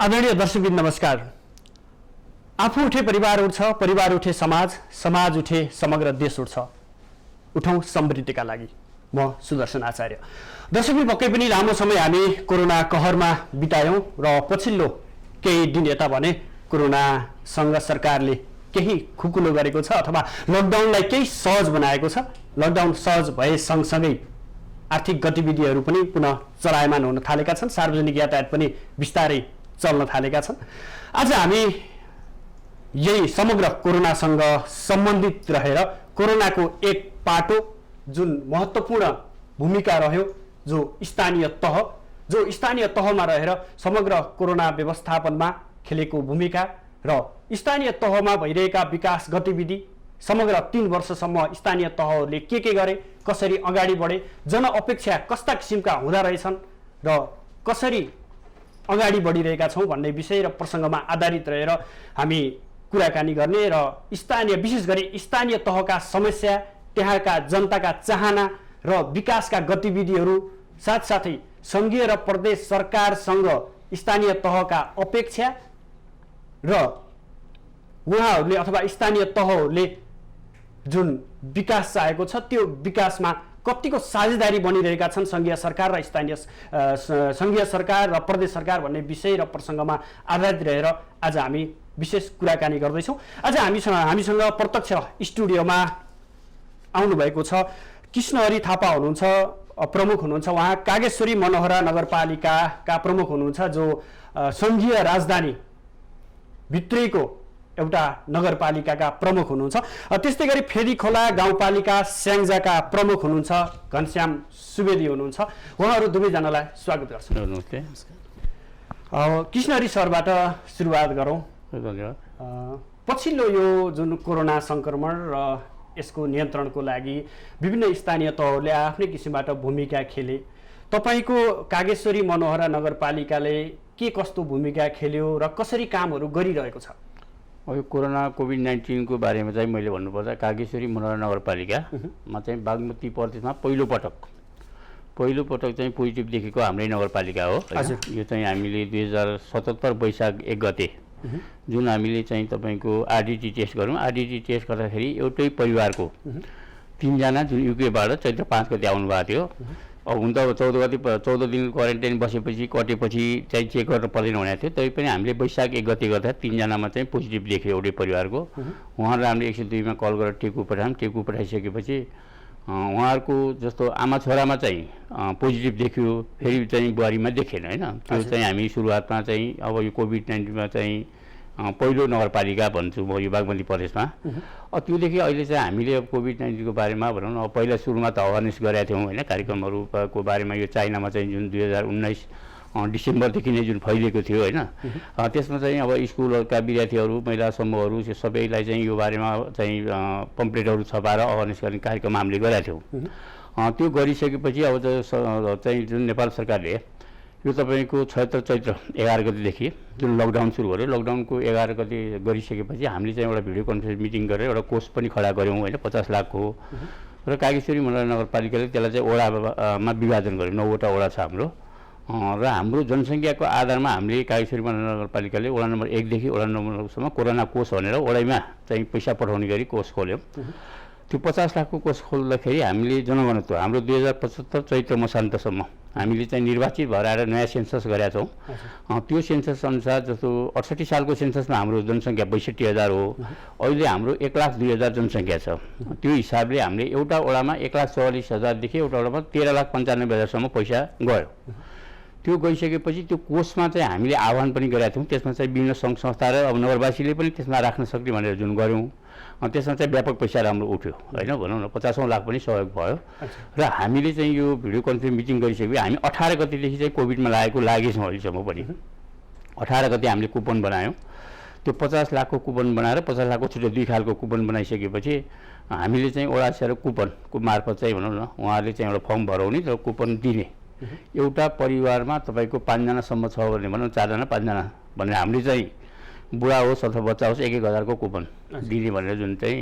आदरणीय दर्शकवृन्द नमस्कार। आफू उठे परिवार उठ्छ, परिवार उठे समाज, समाज उठे समग्र देश उठ्छ। उठौँ समृद्धिका लागि। म सुदर्शन आचार्य। दर्शकवृन्द, पक्कै पनि लामो समय हामी कोरोना कहरमा बितायौँ र पछिल्लो केही दिन यता भने कोरोनासँग सरकारले केही खुकुलो गरेको छ अथवा लकडाउनलाई केही सहज बनाएको छ। लकडाउन सहज भए सँगसँगै आर्थिक गतिविधिहरू पनि पुनः चलायमान हुन थालेका छन्। सार्वजनिक यातायात पनि बिस्तारै चल्न थालेका छन्। आज हामी यही समग्र कोरोनासँग सम्बन्धित रहेर कोरोनाको एक पाटो जुन महत्त्वपूर्ण भूमिका रह्यो, जो स्थानीय तहमा रहेर समग्र कोरोना व्यवस्थापनमा खेलेको भूमिका र स्थानीय तहमा भइरहेका विकास गतिविधि, समग्र 3 वर्षसम्म स्थानीय तहहरूले के गरे, कसरी अगाडि बढे, जनअपेक्षा कस्ता किसिमका हुँदा रहेछन् र कसरी अगाडि बढिरहेका छौँ भन्ने विषय र प्रसङ्गमा आधारित रहेर हामी कुराकानी गर्ने र विशेष गरी स्थानीय तहका समस्या, त्यहाँका जनताका चाहना र विकासका गतिविधिहरू, साथसाथै सङ्घीय र प्रदेश सरकारसँग स्थानीय तहका अपेक्षा र उहाँहरूले अथवा स्थानीय तहहरूले जुन विकास चाहेको छ त्यो विकासमा कतिको साझेदारी बनिरहेका छन् सङ्घीय सरकार र सङ्घीय सरकार र प्रदेश सरकार भन्ने विषय र प्रसङ्गमा आधारित रहेर आज हामी विशेष कुराकानी गर्दैछौँ। आज हामीसँग प्रत्यक्ष स्टुडियोमा आउनुभएको छ कृष्णहरि थापा हुनुहुन्छ, प्रमुख हुनुहुन्छ। उहाँ कागेश्वरी मनोहरा नगरपालिकाका प्रमुख हुनुहुन्छ, जो सङ्घीय राजधानी भित्रैको एउटा नगरपालिकाका प्रमुख हुनुहुन्छ। त्यस्तै गरी फेदीखोला गाउँपालिका स्याङ्जाका प्रमुख हुनुहुन्छ घनश्याम सुवेदी हुनुहुन्छ। उहाँहरू दुवैजनालाई स्वागत गर्छु। नमस्ते। कृष्णहरि सरबाट सुरुवात गरौँ। धन्यवाद। पछिल्लो यो जुन कोरोना सङ्क्रमण र यसको नियन्त्रणको लागि विभिन्न स्थानीय तहहरूले आफ्नै किसिमबाट भूमिका खेले। तपाईँको कागेश्वरी मनोहरा नगरपालिकाले के कस्तो भूमिका खेल्यो र कसरी कामहरू गरिरहेको छ? यो कोभिड-19 को बारेमा चाहिँ मैले भन्नुपर्दा कागेश्वरी मनोहरा नगरपालिकामा चाहिँ बागमती प्रदेशमा पहिलो पटक चाहिँ पोजिटिभ देखेको हाम्रै नगरपालिका हो। यो चाहिँ हामीले 2077 वैशाख 1 गते जुन हामीले चाहिँ तपाईँको आरडिटी टेस्ट गऱ्यौँ। आरडिटी टेस्ट गर्दाखेरि एउटै परिवारको 3 जना जुन युकेबाट चैत्र 5 गते आउनुभएको थियो। अब हुन त 14 दिन क्वारेन्टाइन बसेपछि कटेपछि चाहिँ चेक गर्न पर्दैन भनेको थियो। तै पनि हामीले वैशाख 1 गते गर्दा 3 जनामा चाहिँ पोजिटिभ देख्यो एउटै परिवारको। उहाँहरूलाई हामीले 102 मा कल गरेर टेकु पठायौँ। टेकु पठाइसकेपछि उहाँहरूको जस्तो आमा छोरामा चाहिँ पोजिटिभ देखियो, फेरि चाहिँ बुहारीमा देखेन होइन। त्यो चाहिँ हामी सुरुवातमा चाहिँ अब यो कोभिड-19 मा चाहिँ पहिलो नगरपालिका भन्छु म यो बागमती प्रदेशमा। त्योदेखि अहिले चाहिँ हामीले अब कोभिड-19 को बारेमा भनौँ न, पहिला सुरुमा त अवेरनेस गरेका थियौँ होइन, कार्यक्रमहरूको बारेमा। यो चाइनामा चाहिँ जुन 2019 डिसेम्बरदेखि नै जुन फैलिएको थियो होइन, त्यसमा चाहिँ अब स्कुलका विद्यार्थीहरू, महिला समूहहरू सबैलाई चाहिँ यो बारेमा चाहिँ पम्पलेटहरू छपाएर अवेरनेस गर्ने कार्यक्रम हामीले गरेका थियौँ। त्यो गरिसकेपछि अब चाहिँ जुन नेपाल सरकारले यो तपाईँको चैत्र 11 गतेदेखि जुन लकडाउन सुरु गर्यो, लकडाउनको 11 गते गरिसकेपछि हामीले चाहिँ एउटा भिडियो कन्फरेन्स मिटिङ गरेर एउटा कोष पनि खडा गऱ्यौँ होइन, 50 लाखको। र कागेश्वरी मनोहरा नगरपालिकाले त्यसलाई चाहिँ वडामा विभाजन गर्यो। 9 वटा वडा छ हाम्रो। र हाम्रो जनसङ्ख्याको आधारमा हामीले कागेश्वरी मनोहरा नगरपालिकाले वडा नम्बर 1 देखि वडा नम्बर 9 सम्म कोरोना कोष भनेर वडामा चाहिँ पैसा पठाउने गरी कोष खोल्यौँ। त्यो 50 लाखको कोष खोल्दाखेरि हामीले जनघनत्व हाम्रो 2075 चैत्र मसान्तसम्म हामीले चाहिँ निर्वाचित भएर आएर नयाँ सेन्सस गरेका छौँ। त्यो सेन्सस अनुसार जस्तो 68 सालको सेन्ससमा हाम्रो जनसङ्ख्या 62,000 हो। अहिले हाम्रो 1,02,000 जनसङ्ख्या छ। त्यो हिसाबले हामीले एउटा वडामा 1,44,000 देखि एउटा वडामा 13,95,000सम्म पैसा गयो। त्यो गइसकेपछि त्यो कोषमा चाहिँ हामीले आह्वान पनि गरेका थियौँ। त्यसमा चाहिँ विभिन्न सङ्घ संस्था र अब नगरवासीले पनि त्यसमा राख्न सक्ने भनेर जुन गऱ्यौँ, त्यसमा चाहिँ व्यापक पैसा राम्रो उठ्यो होइन, भनौँ न 50 लाख पनि सहयोग भयो। र हामीले चाहिँ यो भिडियो कन्फरेन्स मिटिङ गरिसकेपछि हामी 18 गतेदेखि चाहिँ कोभिडमा लागेछौँ अहिलेसम्म पनि। 18 गते हामीले कुपन बनायौँ। त्यो 50 लाखको कुपन बनाएर 50 लाखको छुट्टै 2 खालको कुपन बनाइसकेपछि हामीले चाहिँ वडा सेयर कुपनको मार्फत चाहिँ भनौँ न, उहाँहरूले चाहिँ एउटा फर्म भराउने र कुपन दिने। एउटा परिवारमा तपाईँको 5 जनासम्म छ भने भनौँ 4 जना 5 जना भनेर हामीले चाहिँ बुढा होस् अथवा बच्चा होस् 1,000 को कुपन दिने भनेर जुन चाहिँ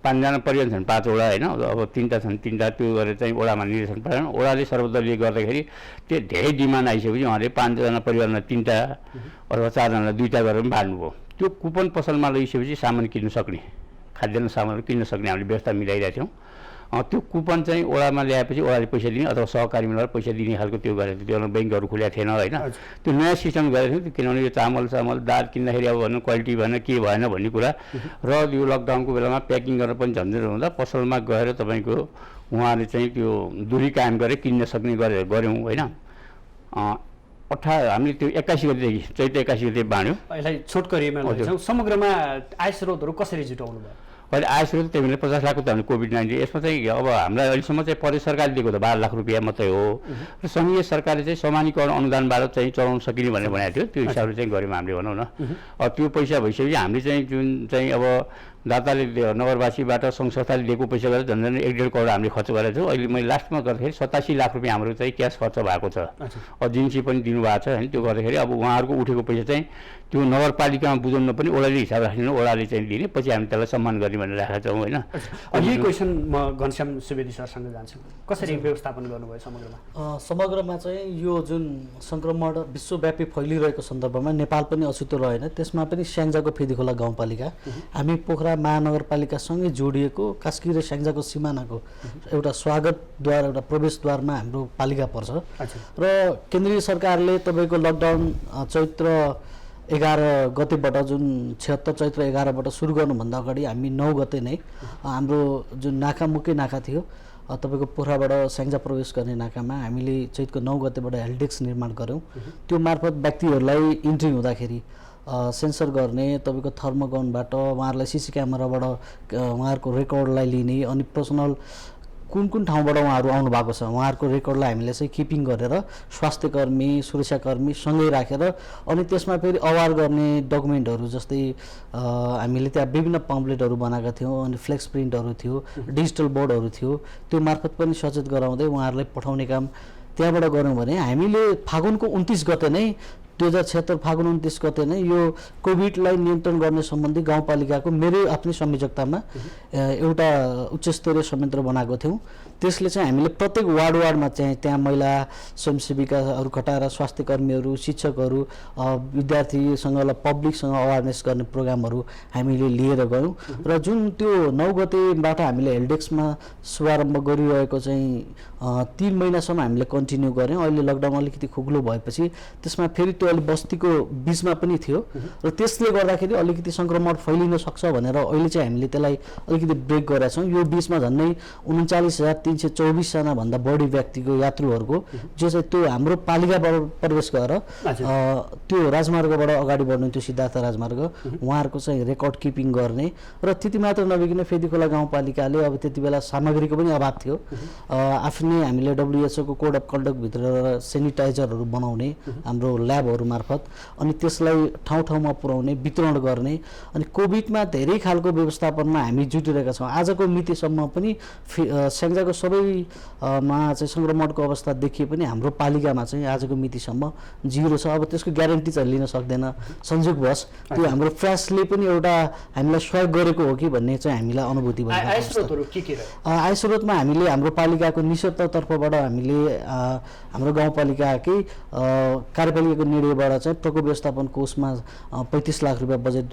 5जना परिवार छन् 5 वडा होइन, अब 3टा छन् 3टा, त्यो गरेर चाहिँ वडामा निर्देशन पाएन। वडाले सर्वदलीय गर्दाखेरि त्यो धेरै डिमान्ड आइसकेपछि उहाँले 5जना परिवारमा 3टा अथवा 4जनालाई 2टा गरेर पनि बाँड्नुभयो। त्यो कुपन पसलमा लगिसकेपछि सामान किन्नु सक्ने, खाद्यान्न सामानहरू किन्न सक्ने हामीले व्यवस्था मिलाइरहेका थियौँ। त्यो कुपन चाहिँ वडामा ल्याएपछि वडाले पैसा दिने अथवा सहकारी मिलेर पैसा दिने खालको त्यो गरेको थियो। त्यो ब्याङ्कहरू खुलेको थिएन होइन, त्यो नयाँ सिस्टम गरेको थियो। किनभने यो चामल दाल किन्दाखेरि अब भनौँ क्वालिटी भएन के भएन भन्ने कुरा, र यो लकडाउनको बेलामा प्याकिङ गरेर पनि झन्झट हुँदा पसलमा गएर तपाईँको उहाँले चाहिँ त्यो दूरी कायम गरेर किन्न सक्ने गऱ्यौँ होइन। हामीले त्यो 81 गतिदेखि चैत 81 गते बाँड्यौँ। यसलाई छोटकरीमा लैजाउँ, समग्रमा आय स्रोतहरू कसरी जुटाउनु भयो? अहिले आय स्रोत त्यही बेला 50 लाखको त हामीले कोभिड-19 यसमा चाहिँ अब हामीलाई अहिलेसम्म चाहिँ प्रदेश सरकारले दिएको त 12 लाख रुपियाँ मात्रै हो, र सङ्घीय सरकारले चाहिँ समानीकरण अनुदानबाट चाहिँ चलाउन सकिने भनेर भनेको थियो। त्यो हिसाबले चाहिँ गऱ्यौँ हामीले भनौँ न। त्यो पैसा भइसकेपछि हामीले चाहिँ जुन चाहिँ अब दाताले नगरवासीबाट सङ्घ संस्थाले दिएको पैसा गरेर झन् 1.5 करोड हामीले खर्च गरेको छौँ। अहिले मैले लास्टमा गर्दाखेरि 87 लाख रुपियाँ हाम्रो चाहिँ क्यास खर्च भएको छ, एजेन्सी पनि दिनुभएको छ होइन। त्यो गर्दाखेरि अब उहाँहरूको उठेको पैसा चाहिँ त्यो नगरपालिकामा बुझाउन पनि ओडाले हिसाब राख्दैन, ओडाले चाहिँ दिने, पछि हामी त्यसलाई सम्मान गर्ने भनेर राखेका छौँ होइन। यही क्वेसन म घनश्याम सुवेदी सरसँग जान्छु, कसरी व्यवस्थापन गर्नुभयो समग्रमा? समग्रमा चाहिँ यो जुन सङ्क्रमण विश्वव्यापी फैलिरहेको सन्दर्भमा नेपाल पनि अछुतो रहेन। त्यसमा पनि स्याङ्जाको फेदीखोला गाउँपालिका, हामी पोखरा महानगरपालिकासँगै जोडिएको कास्की र स्याङ्जाको सिमानाको एउटा स्वागतद्वार, एउटा प्रवेशद्वारमा हाम्रो पालिका पर्छ। र केन्द्रीय सरकारले तपाईँको लकडाउन चैत्र 11 गतेबाट जुन 76 चैत्र 11बाट सुरु गर्नुभन्दा अगाडि हामी 9 गते नै हाम्रो जुन मुख्य नाका थियो तपाईँको पोखराबाट स्याङ्जा प्रवेश गर्ने नाकामा हामीले चैतको 9 गतेबाट हेल्डेक्स निर्माण गऱ्यौँ। त्यो मार्फत व्यक्तिहरूलाई इन्ट्री हुँदाखेरि सेन्सर गर्ने, तपाईँको थर्मोगनबाट उहाँहरूलाई सिसी क्यामेराबाट उहाँहरूको रेकर्डलाई लिने, अनि पर्सनल कुन ठाउँबाट उहाँहरू आउनु भएको छ उहाँहरूको रेकर्डलाई हामीले चाहिँ किपिङ गरेर स्वास्थ्यकर्मी सुरक्षाकर्मी सँगै राखेर अनि त्यसमा फेरि अवार गर्ने डकुमेन्टहरू जस्तै हामीले त्यहाँ विभिन्न पम्पलेटहरू बनाएका थियौँ, अनि फ्लेक्स प्रिन्टहरू थियो, डिजिटल बोर्डहरू थियो। त्यो मार्फत पनि सचेत गराउँदै उहाँहरूलाई पठाउने काम त्यहाँबाट गऱ्यौँ भने हामीले फागुनको 29 गते नै 2076 फागुन 29 गते नै यो कोभिडलाई नियन्त्रण गर्ने सम्बन्धी गाउँपालिकाको मेरै आफ्नै संयोजकतामा एउटा उच्चस्तरीय संयन्त्र बनाएको थियौँ। त्यसले चाहिँ हामीले प्रत्येक वार्डमा चाहिँ त्यहाँ महिला स्वयंसेविकाहरू खटाएर स्वास्थ्यकर्मीहरू, शिक्षकहरू, विद्यार्थीसँग पब्लिकसँग अवेरनेस गर्ने प्रोग्रामहरू हामीले लिएर गयौँ। र जुन त्यो 9 गतेबाट हामीले हेल्डेक्समा शुभारम्भ गरिरहेको चाहिँ 3 महिनासम्म हामीले कन्टिन्यू गऱ्यौँ। अहिले लकडाउन अलिकति खुकुलो भएपछि त्यसमा फेरि त्यो अलि बस्तीको बिचमा पनि थियो र त्यसले गर्दाखेरि अलिकति सङ्क्रमण फैलिन सक्छ भनेर अहिले चाहिँ हामीले त्यसलाई अलिकति ब्रेक गरेका छौँ। यो बिचमा झन्डै 39,324 जना भन्दा बढी व्यक्तिको यात्रुहरूको जो चाहिँ त्यो हाम्रो पालिकाबाट प्रवेश गरेर त्यो राजमार्गबाट अगाडि बढ्ने त्यो सिद्धार्थ राजमार्ग उहाँहरूको चाहिँ रेकर्ड किपिङ गर्ने। र त्यति मात्र नभइकन फेदीखोला गाउँपालिकाले अब त्यति बेला सामग्रीको पनि अभाव थियो, आफ्नै हामीले WHO को कोड अफ कन्डक्ट भित्र सेनिटाइजरहरू बनाउने हाम्रो ल्याबहरू मार्फत, अनि त्यसलाई ठाउँ-ठाउँमा पुर्याउने वितरण गर्ने, अनि कोभिडमा धेरै खालको व्यवस्थापनमा हामी जुटिरहेका छौँ। आजको मितिसम्म पनि स्याङ्जाको सबैमा चाहिँ सङ्क्रमणको अवस्था देखिए पनि हाम्रो पालिकामा चाहिँ आजको मितिसम्म 0 छ। अब त्यसको ग्यारेन्टी चाहिँ लिन सक्दैन, संयोगवश त्यो हाम्रो प्रयासले पनि एउटा हामीलाई सहयोग गरेको हो कि भन्ने चाहिँ हामीलाई अनुभूति भयो। आय स्रोतमा हामीले हाम्रो पालिकाको निस्वार्थ तर्फबाट हामीले हाम्रो गाउँपालिकाकै कार्यपालिकाको निर्णयबाट चाहिँ प्रकोप व्यवस्थापन कोषमा 35 लाख रुपियाँ बजेट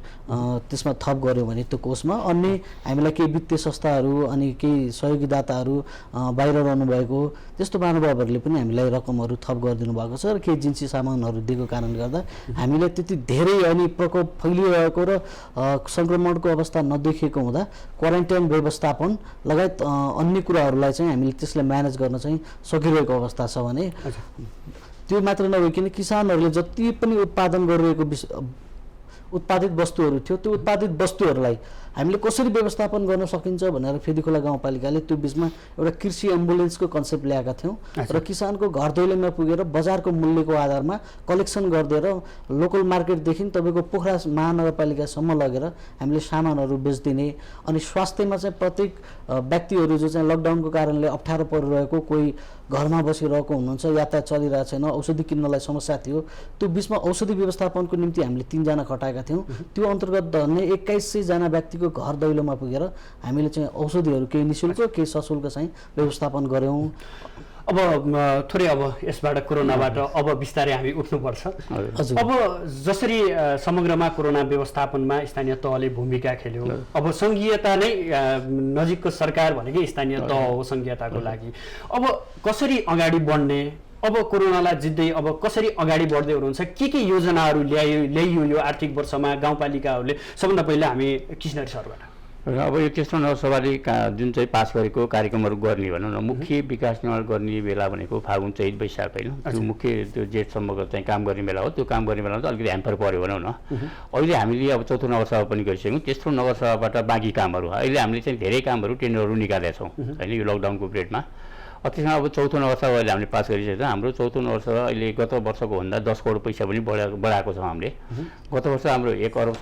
त्यसमा थप गऱ्यौँ भने त्यो कोषमा अन्य हामीलाई केही वित्तीय संस्थाहरू अनि केही सहयोगी दाताहरू बाहिर रहनुभएको त्यस्तो महानुभावहरूले पनि हामीलाई रकमहरू थप गरिदिनु भएको छ र केही जिन्सी सामानहरू दिएको कारणले गर्दा हामीले त्यति धेरै अनि प्रकोप फैलिरहेको र सङ्क्रमणको अवस्था नदेखिएको हुँदा क्वारेन्टाइन व्यवस्थापन लगायत अन्य कुराहरूलाई चाहिँ हामीले त्यसलाई म्यानेज गर्न चाहिँ सकिरहेको अवस्था छ भने त्यो मात्र नभइकन किसानहरूले जति पनि उत्पादन गरिरहेको उत्पादित वस्तुहरू थियो त्यो उत्पादित वस्तुहरूलाई हामीले कसरी व्यवस्थापन गर्न सकिन्छ भनेर फेदीखोला गाउँपालिकाले त्यो बिचमा एउटा कृषि एम्बुलेन्सको कन्सेप्ट ल्याएका थियौँ र किसानको घर दैलोमा पुगेर बजारको मूल्यको आधारमा कलेक्सन गरिदिएर लोकल मार्केटदेखि तपाईँको पोखरा महानगरपालिकासम्म लगेर हामीले सामानहरू बेचिदिने। अनि स्वास्थ्यमा चाहिँ प्रत्येक व्यक्तिहरू जो चाहिँ लकडाउनको कारणले अप्ठ्यारो परिरहेको, कोही घरमा बसिरहेको हुनुहुन्छ, यातायात चलिरहेको छैन, औषधि किन्नलाई समस्या थियो, त्यो बिचमा औषधि व्यवस्थापनको निम्ति हामीले 3 जना खटाएका थियौँ। त्यो अन्तर्गत नै 2100 जना व्यक्तिको घर दैलोमा पुगेर हामीले चाहिँ औषधिहरू केही निःशुल्क केही सशुल्क चाहिँ व्यवस्थापन गऱ्यौँ। अब थोरै अब यसबाट कोरोनाबाट अब बिस्तारै हामी उठ्नुपर्छ। हजुर। अब जसरी समग्रमा कोरोना व्यवस्थापनमा स्थानीय तहले भूमिका खेल्यो, अब सङ्घीयता नै नजिकको सरकार भनेकै स्थानीय तह हो सङ्घीयताको लागि। अब कसरी अगाडि बढ्ने, अब कोरोनालाई जित्दै अब कसरी अगाडि बढ्दै हुनुहुन्छ, के योजनाहरू ल्याइयो यो आर्थिक वर्षमा गाउँपालिकाहरूले? सबभन्दा पहिला हामी कृष्णहरी सरबाट। र अब यो तेस्रो नगरसभाले जुन चाहिँ पास गरेको कार्यक्रमहरू गर्ने भनौँ न, मुख्य विकास निर्माण गर्ने बेला भनेको फागुन चैत वैशाख होइन, त्यो मुख्य त्यो जेठसम्मको चाहिँ काम गर्ने बेला हो। त्यो काम गर्ने बेलामा चाहिँ अलिकति ह्याम्पर पऱ्यो भनौँ न। अहिले हामीले अब चौथो नगरसभा पनि गरिसक्यौँ। तेस्रो नगरसभाबाट बाँकी कामहरू अहिले हामीले चाहिँ धेरै कामहरू टेन्डरहरू निकालेका छौँ होइन, यो लकडाउनको पिरियडमा। त्यसमा अब चौथो नगरसभा अहिले हामीले पास गरिसकेको छ। हाम्रो चौथो नगरसभा अहिले गत वर्षको भन्दा 10 करोड पैसा पनि बढाएको छौँ हामीले। गत वर्ष हाम्रो 1 अरब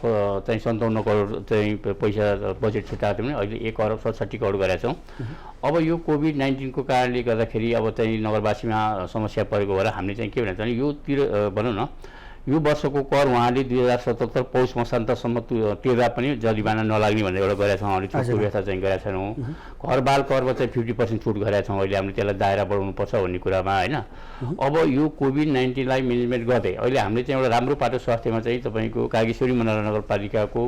चाहिँ 57 करोड चाहिँ पैसा बजेट छुट्याएको थियो भने अहिले 1 अरब 67 करोड गरेका छौँ। अब यो कोभिड-19 को कारणले गर्दाखेरि अब चाहिँ नगरवासीमा समस्या परेको भएर हामीले चाहिँ के भन्छ भने योतिर भनौँ न, यो वर्षको कर उहाँले 2077 पौष मसान्तसम्म तिर्दा पनि जरिवाना नलाग्ने भनेर एउटा गरेका छौँ। हामीले छुटको व्यवस्था चाहिँ गरेका छैनौँ। घर बाल करमा चाहिँ 50% छुट गरेका छौँ। अहिले हामीले त्यसलाई दायरा बढाउनुपर्छ भन्ने कुरामा होइन। अब यो कोभिड-19लाई म्यानेजमेन्ट गर्दै अहिले हामीले चाहिँ एउटा राम्रो पाटो स्वास्थ्यमा चाहिँ तपाईँको कागेश्वरी मनोहर नगरपालिकाको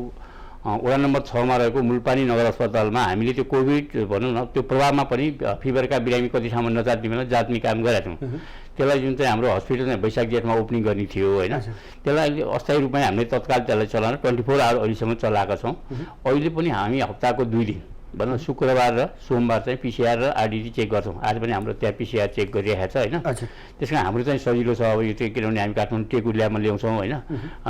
वडा नम्बर 6 मा रहेको मुलपानी नगर अस्पतालमा हामीले त्यो कोभिड भनौँ न त्यो प्रभावमा पनि फिभरका बिरामी कति ठाउँमा नजात्ने बेला जात्ने काम गरेका छौँ। त्यसलाई जुन चाहिँ हाम्रो हस्पिटल चाहिँ वैशाख जेठमा ओपनिङ गर्ने थियो होइन, त्यसलाई अहिले अस्थायी रूपमा हामीले तत्काल त्यसलाई चलाएर 24 आवर अहिलेसम्म चलाएका छौँ। अहिले पनि हामी हप्ताको 2 दिन भनौँ शुक्रबार र सोमबार चाहिँ पिसिआर र आरडिटी चेक गर्छौँ। आज पनि हाम्रो त्यहाँ पिसिआर चेक गरिरहेको छ होइन। त्यस कारण हाम्रो चाहिँ सजिलो छ। अब यो चाहिँ किनभने हामी काठमाडौँ टेकु ल्याबमा ल्याउँछौँ होइन,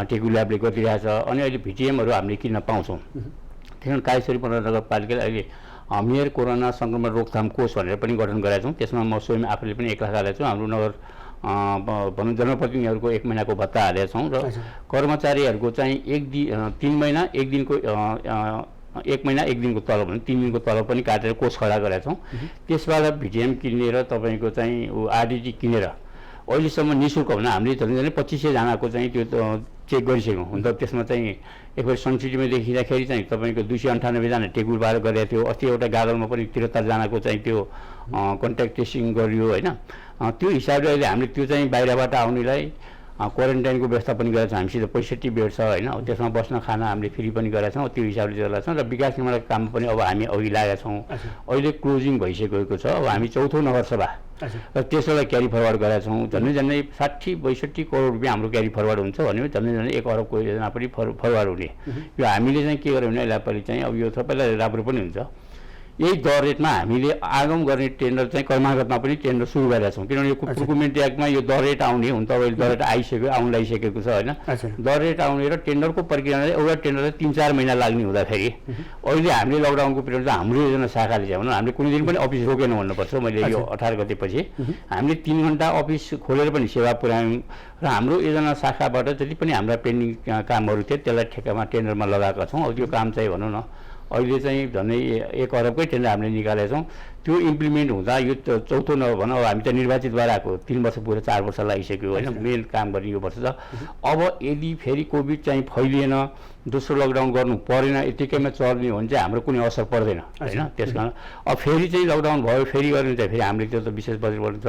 टेकु ल्याबले गरिरहेको छ। अनि अहिले भिटिएमहरू हामीले किन्न पाउँछौँ। त्यस कारण कागेश्वरी मनोहर नगरपालिकाले अहिले मेयर कोरोना सङ्क्रमण रोकथाम कोष भनेर पनि गठन गरेका छौँ। त्यसमा म स्वयं आफूले पनि 1 लाख हालेको छु। हाम्रो नगर भनौँ जनप्रतिनिधिहरूको 1 महिनाको भत्ता हालेका छौँ र कर्मचारीहरूको चाहिँ 3 महिना 1 दिनको 1 महिना 1 दिनको तलब भने 3 दिनको तलब पनि काटेर कोष खडा गरेका छौँ। त्यसबाट भिटिएम किनेर तपाईँको चाहिँ आरडिटी किनेर अहिलेसम्म निःशुल्क भने हामीले झन् 2500 जनाको चाहिँ त्यो चेक गरिसक्यौँ। हुन त त्यसमा चाहिँ एकपल्ट सनसिटीमा देखिँदाखेरि चाहिँ तपाईँको 298 जना टेकुलबाट गरेको थियो। अस्ति एउटा गागलमा पनि 73 जनाको चाहिँ त्यो कन्ट्याक्ट टेस्टिङ गरियो होइन। त्यो हिसाबले अहिले हामीले त्यो चाहिँ बाहिरबाट आउनेलाई क्वारेन्टाइनको व्यवस्था पनि गरेका छौँ। हामीसित 65 बेड छ होइन, त्यसमा बस्न खाना हामीले फ्री पनि गरेका छौँ। त्यो हिसाबले चलाएको छौँ र विकास निर्माणको काम पनि अब हामी अघि लागेका छौँ। अहिले क्लोजिङ भइसकेको छ। अब हामी चौथो नगरसभा र त्यसलाई क्यारी फरवर्ड गरेका छौँ। झन्डै 60-62 करोड रुपियाँ हाम्रो क्यारी फरवर्ड हुन्छ भने झन्डै 1 अरबको योजना पनि फरवर्ड हुने। यो हामीले चाहिँ के गर्यो भने यसलाई पनि चाहिँ अब यो सबैलाई राम्रो पनि हुन्छ। यही दर रेटमा हामीले आगम गर्ने टेन्डर चाहिँ कर्मागतमा पनि टेन्डर सुरु गरेका छौँ। किनभने यो प्रोक्युरमेन्ट एक्टमा यो दर रेट आउने हुन त अहिले दर रेट आइसक्यो, आउन लागिसकेको छ होइन। दर रेट आउने र टेन्डरको प्रक्रियामा एउटा टेन्डरलाई 3-4 महिना लाग्ने हुँदाखेरि अहिले हामीले लकडाउनको पिरियड चाहिँ हाम्रो योजना शाखाले चाहिँ हामीले कुनै दिन पनि अफिस रोकेन भन्नुपर्छ। मैले यो 18 गतेपछि हामीले 3 घन्टा अफिस खोलेर पनि सेवा पुर्यायौँ र हाम्रो योजना शाखाबाट जति पनि हाम्रा पेन्डिङ कामहरू थियो त्यसलाई ठेक्कामा टेन्डरमा लगाएका छौँ। अब त्यो काम चाहिँ भनौँ न अहिले चाहिँ झन्डै 1 अरबकै टेन्डर हामीले निकालेका छौँ। त्यो इम्प्लिमेन्ट हुँदा यो चौथो भनौँ हामी त निर्वाचित भएर आएको 3 वर्ष पुगेर 4 वर्ष लागिसक्यो होइन। मेन काम गर्ने यो वर्ष छ। अब यदि फेरि कोभिड चाहिँ फैलिएन, दोस्रो लकडाउन गर्नु परेन, यतिकैमा चल्ने हो भने चाहिँ हाम्रो कुनै असर पर्दैन होइन। त्यस कारण अब फेरि चाहिँ लकडाउन भयो फेरि गर्ने चाहिँ फेरि हामीले त्यो त विशेष बजेट बढ्छ।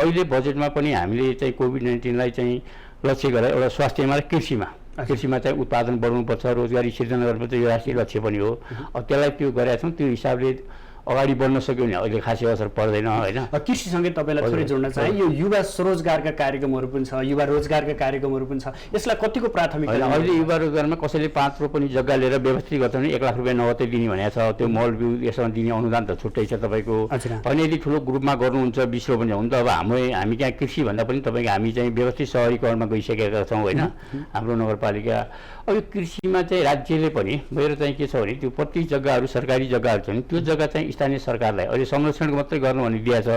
अहिले बजेटमा पनि हामीले चाहिँ कोभिड-19लाई चाहिँ लक्ष्य गरेर एउटा स्वास्थ्यमा र कृषिमा चाहिँ उत्पादन बढाउनुपर्छ, रोजगारी सिर्जना गर्नुपर्छ। यो राष्ट्रिय लक्ष्य पनि हो। अब त्यसलाई त्यो गरेका छौँ। त्यो हिसाबले अगाडि बढ्न सक्यो भने अहिले खासै असर पर्दैन होइन। कृषिसँगै तपाईँलाई थोरै जोड्न चाहे, यो युवा स्वरोजगारका कार्यक्रमहरू पनि छ, युवा रोजगारका कार्यक्रमहरू पनि छ, यसलाई कतिको प्राथमिकता? अहिले युवा रोजगारमा कसैले 5 रोपनी जग्गा लिएर व्यवस्थित गर्छ भने 1 लाख रुपियाँ नगदै दिने भनेको छ। त्यो मल बिउ यसमा दिने अनुदान त छुट्टै छ तपाईँको। अनि यदि ठुलो ग्रुपमा गर्नुहुन्छ 20 रोपनी हुन त अब हामी त्यहाँ कृषि भन्दा पनि तपाईँको हामी चाहिँ व्यवस्थित सहरीकरणमा गइसकेका छौँ होइन हाम्रो नगरपालिका। अब यो कृषिमा चाहिँ राज्यले पनि मेरो चाहिँ के छ भने त्यो प्रति जग्गाहरू सरकारी जग्गाहरू छ भने त्यो जग्गा चाहिँ चाहिँ स्थानीय सरकारलाई अहिले संरक्षण मात्रै गर्नु भनी दिएको छ।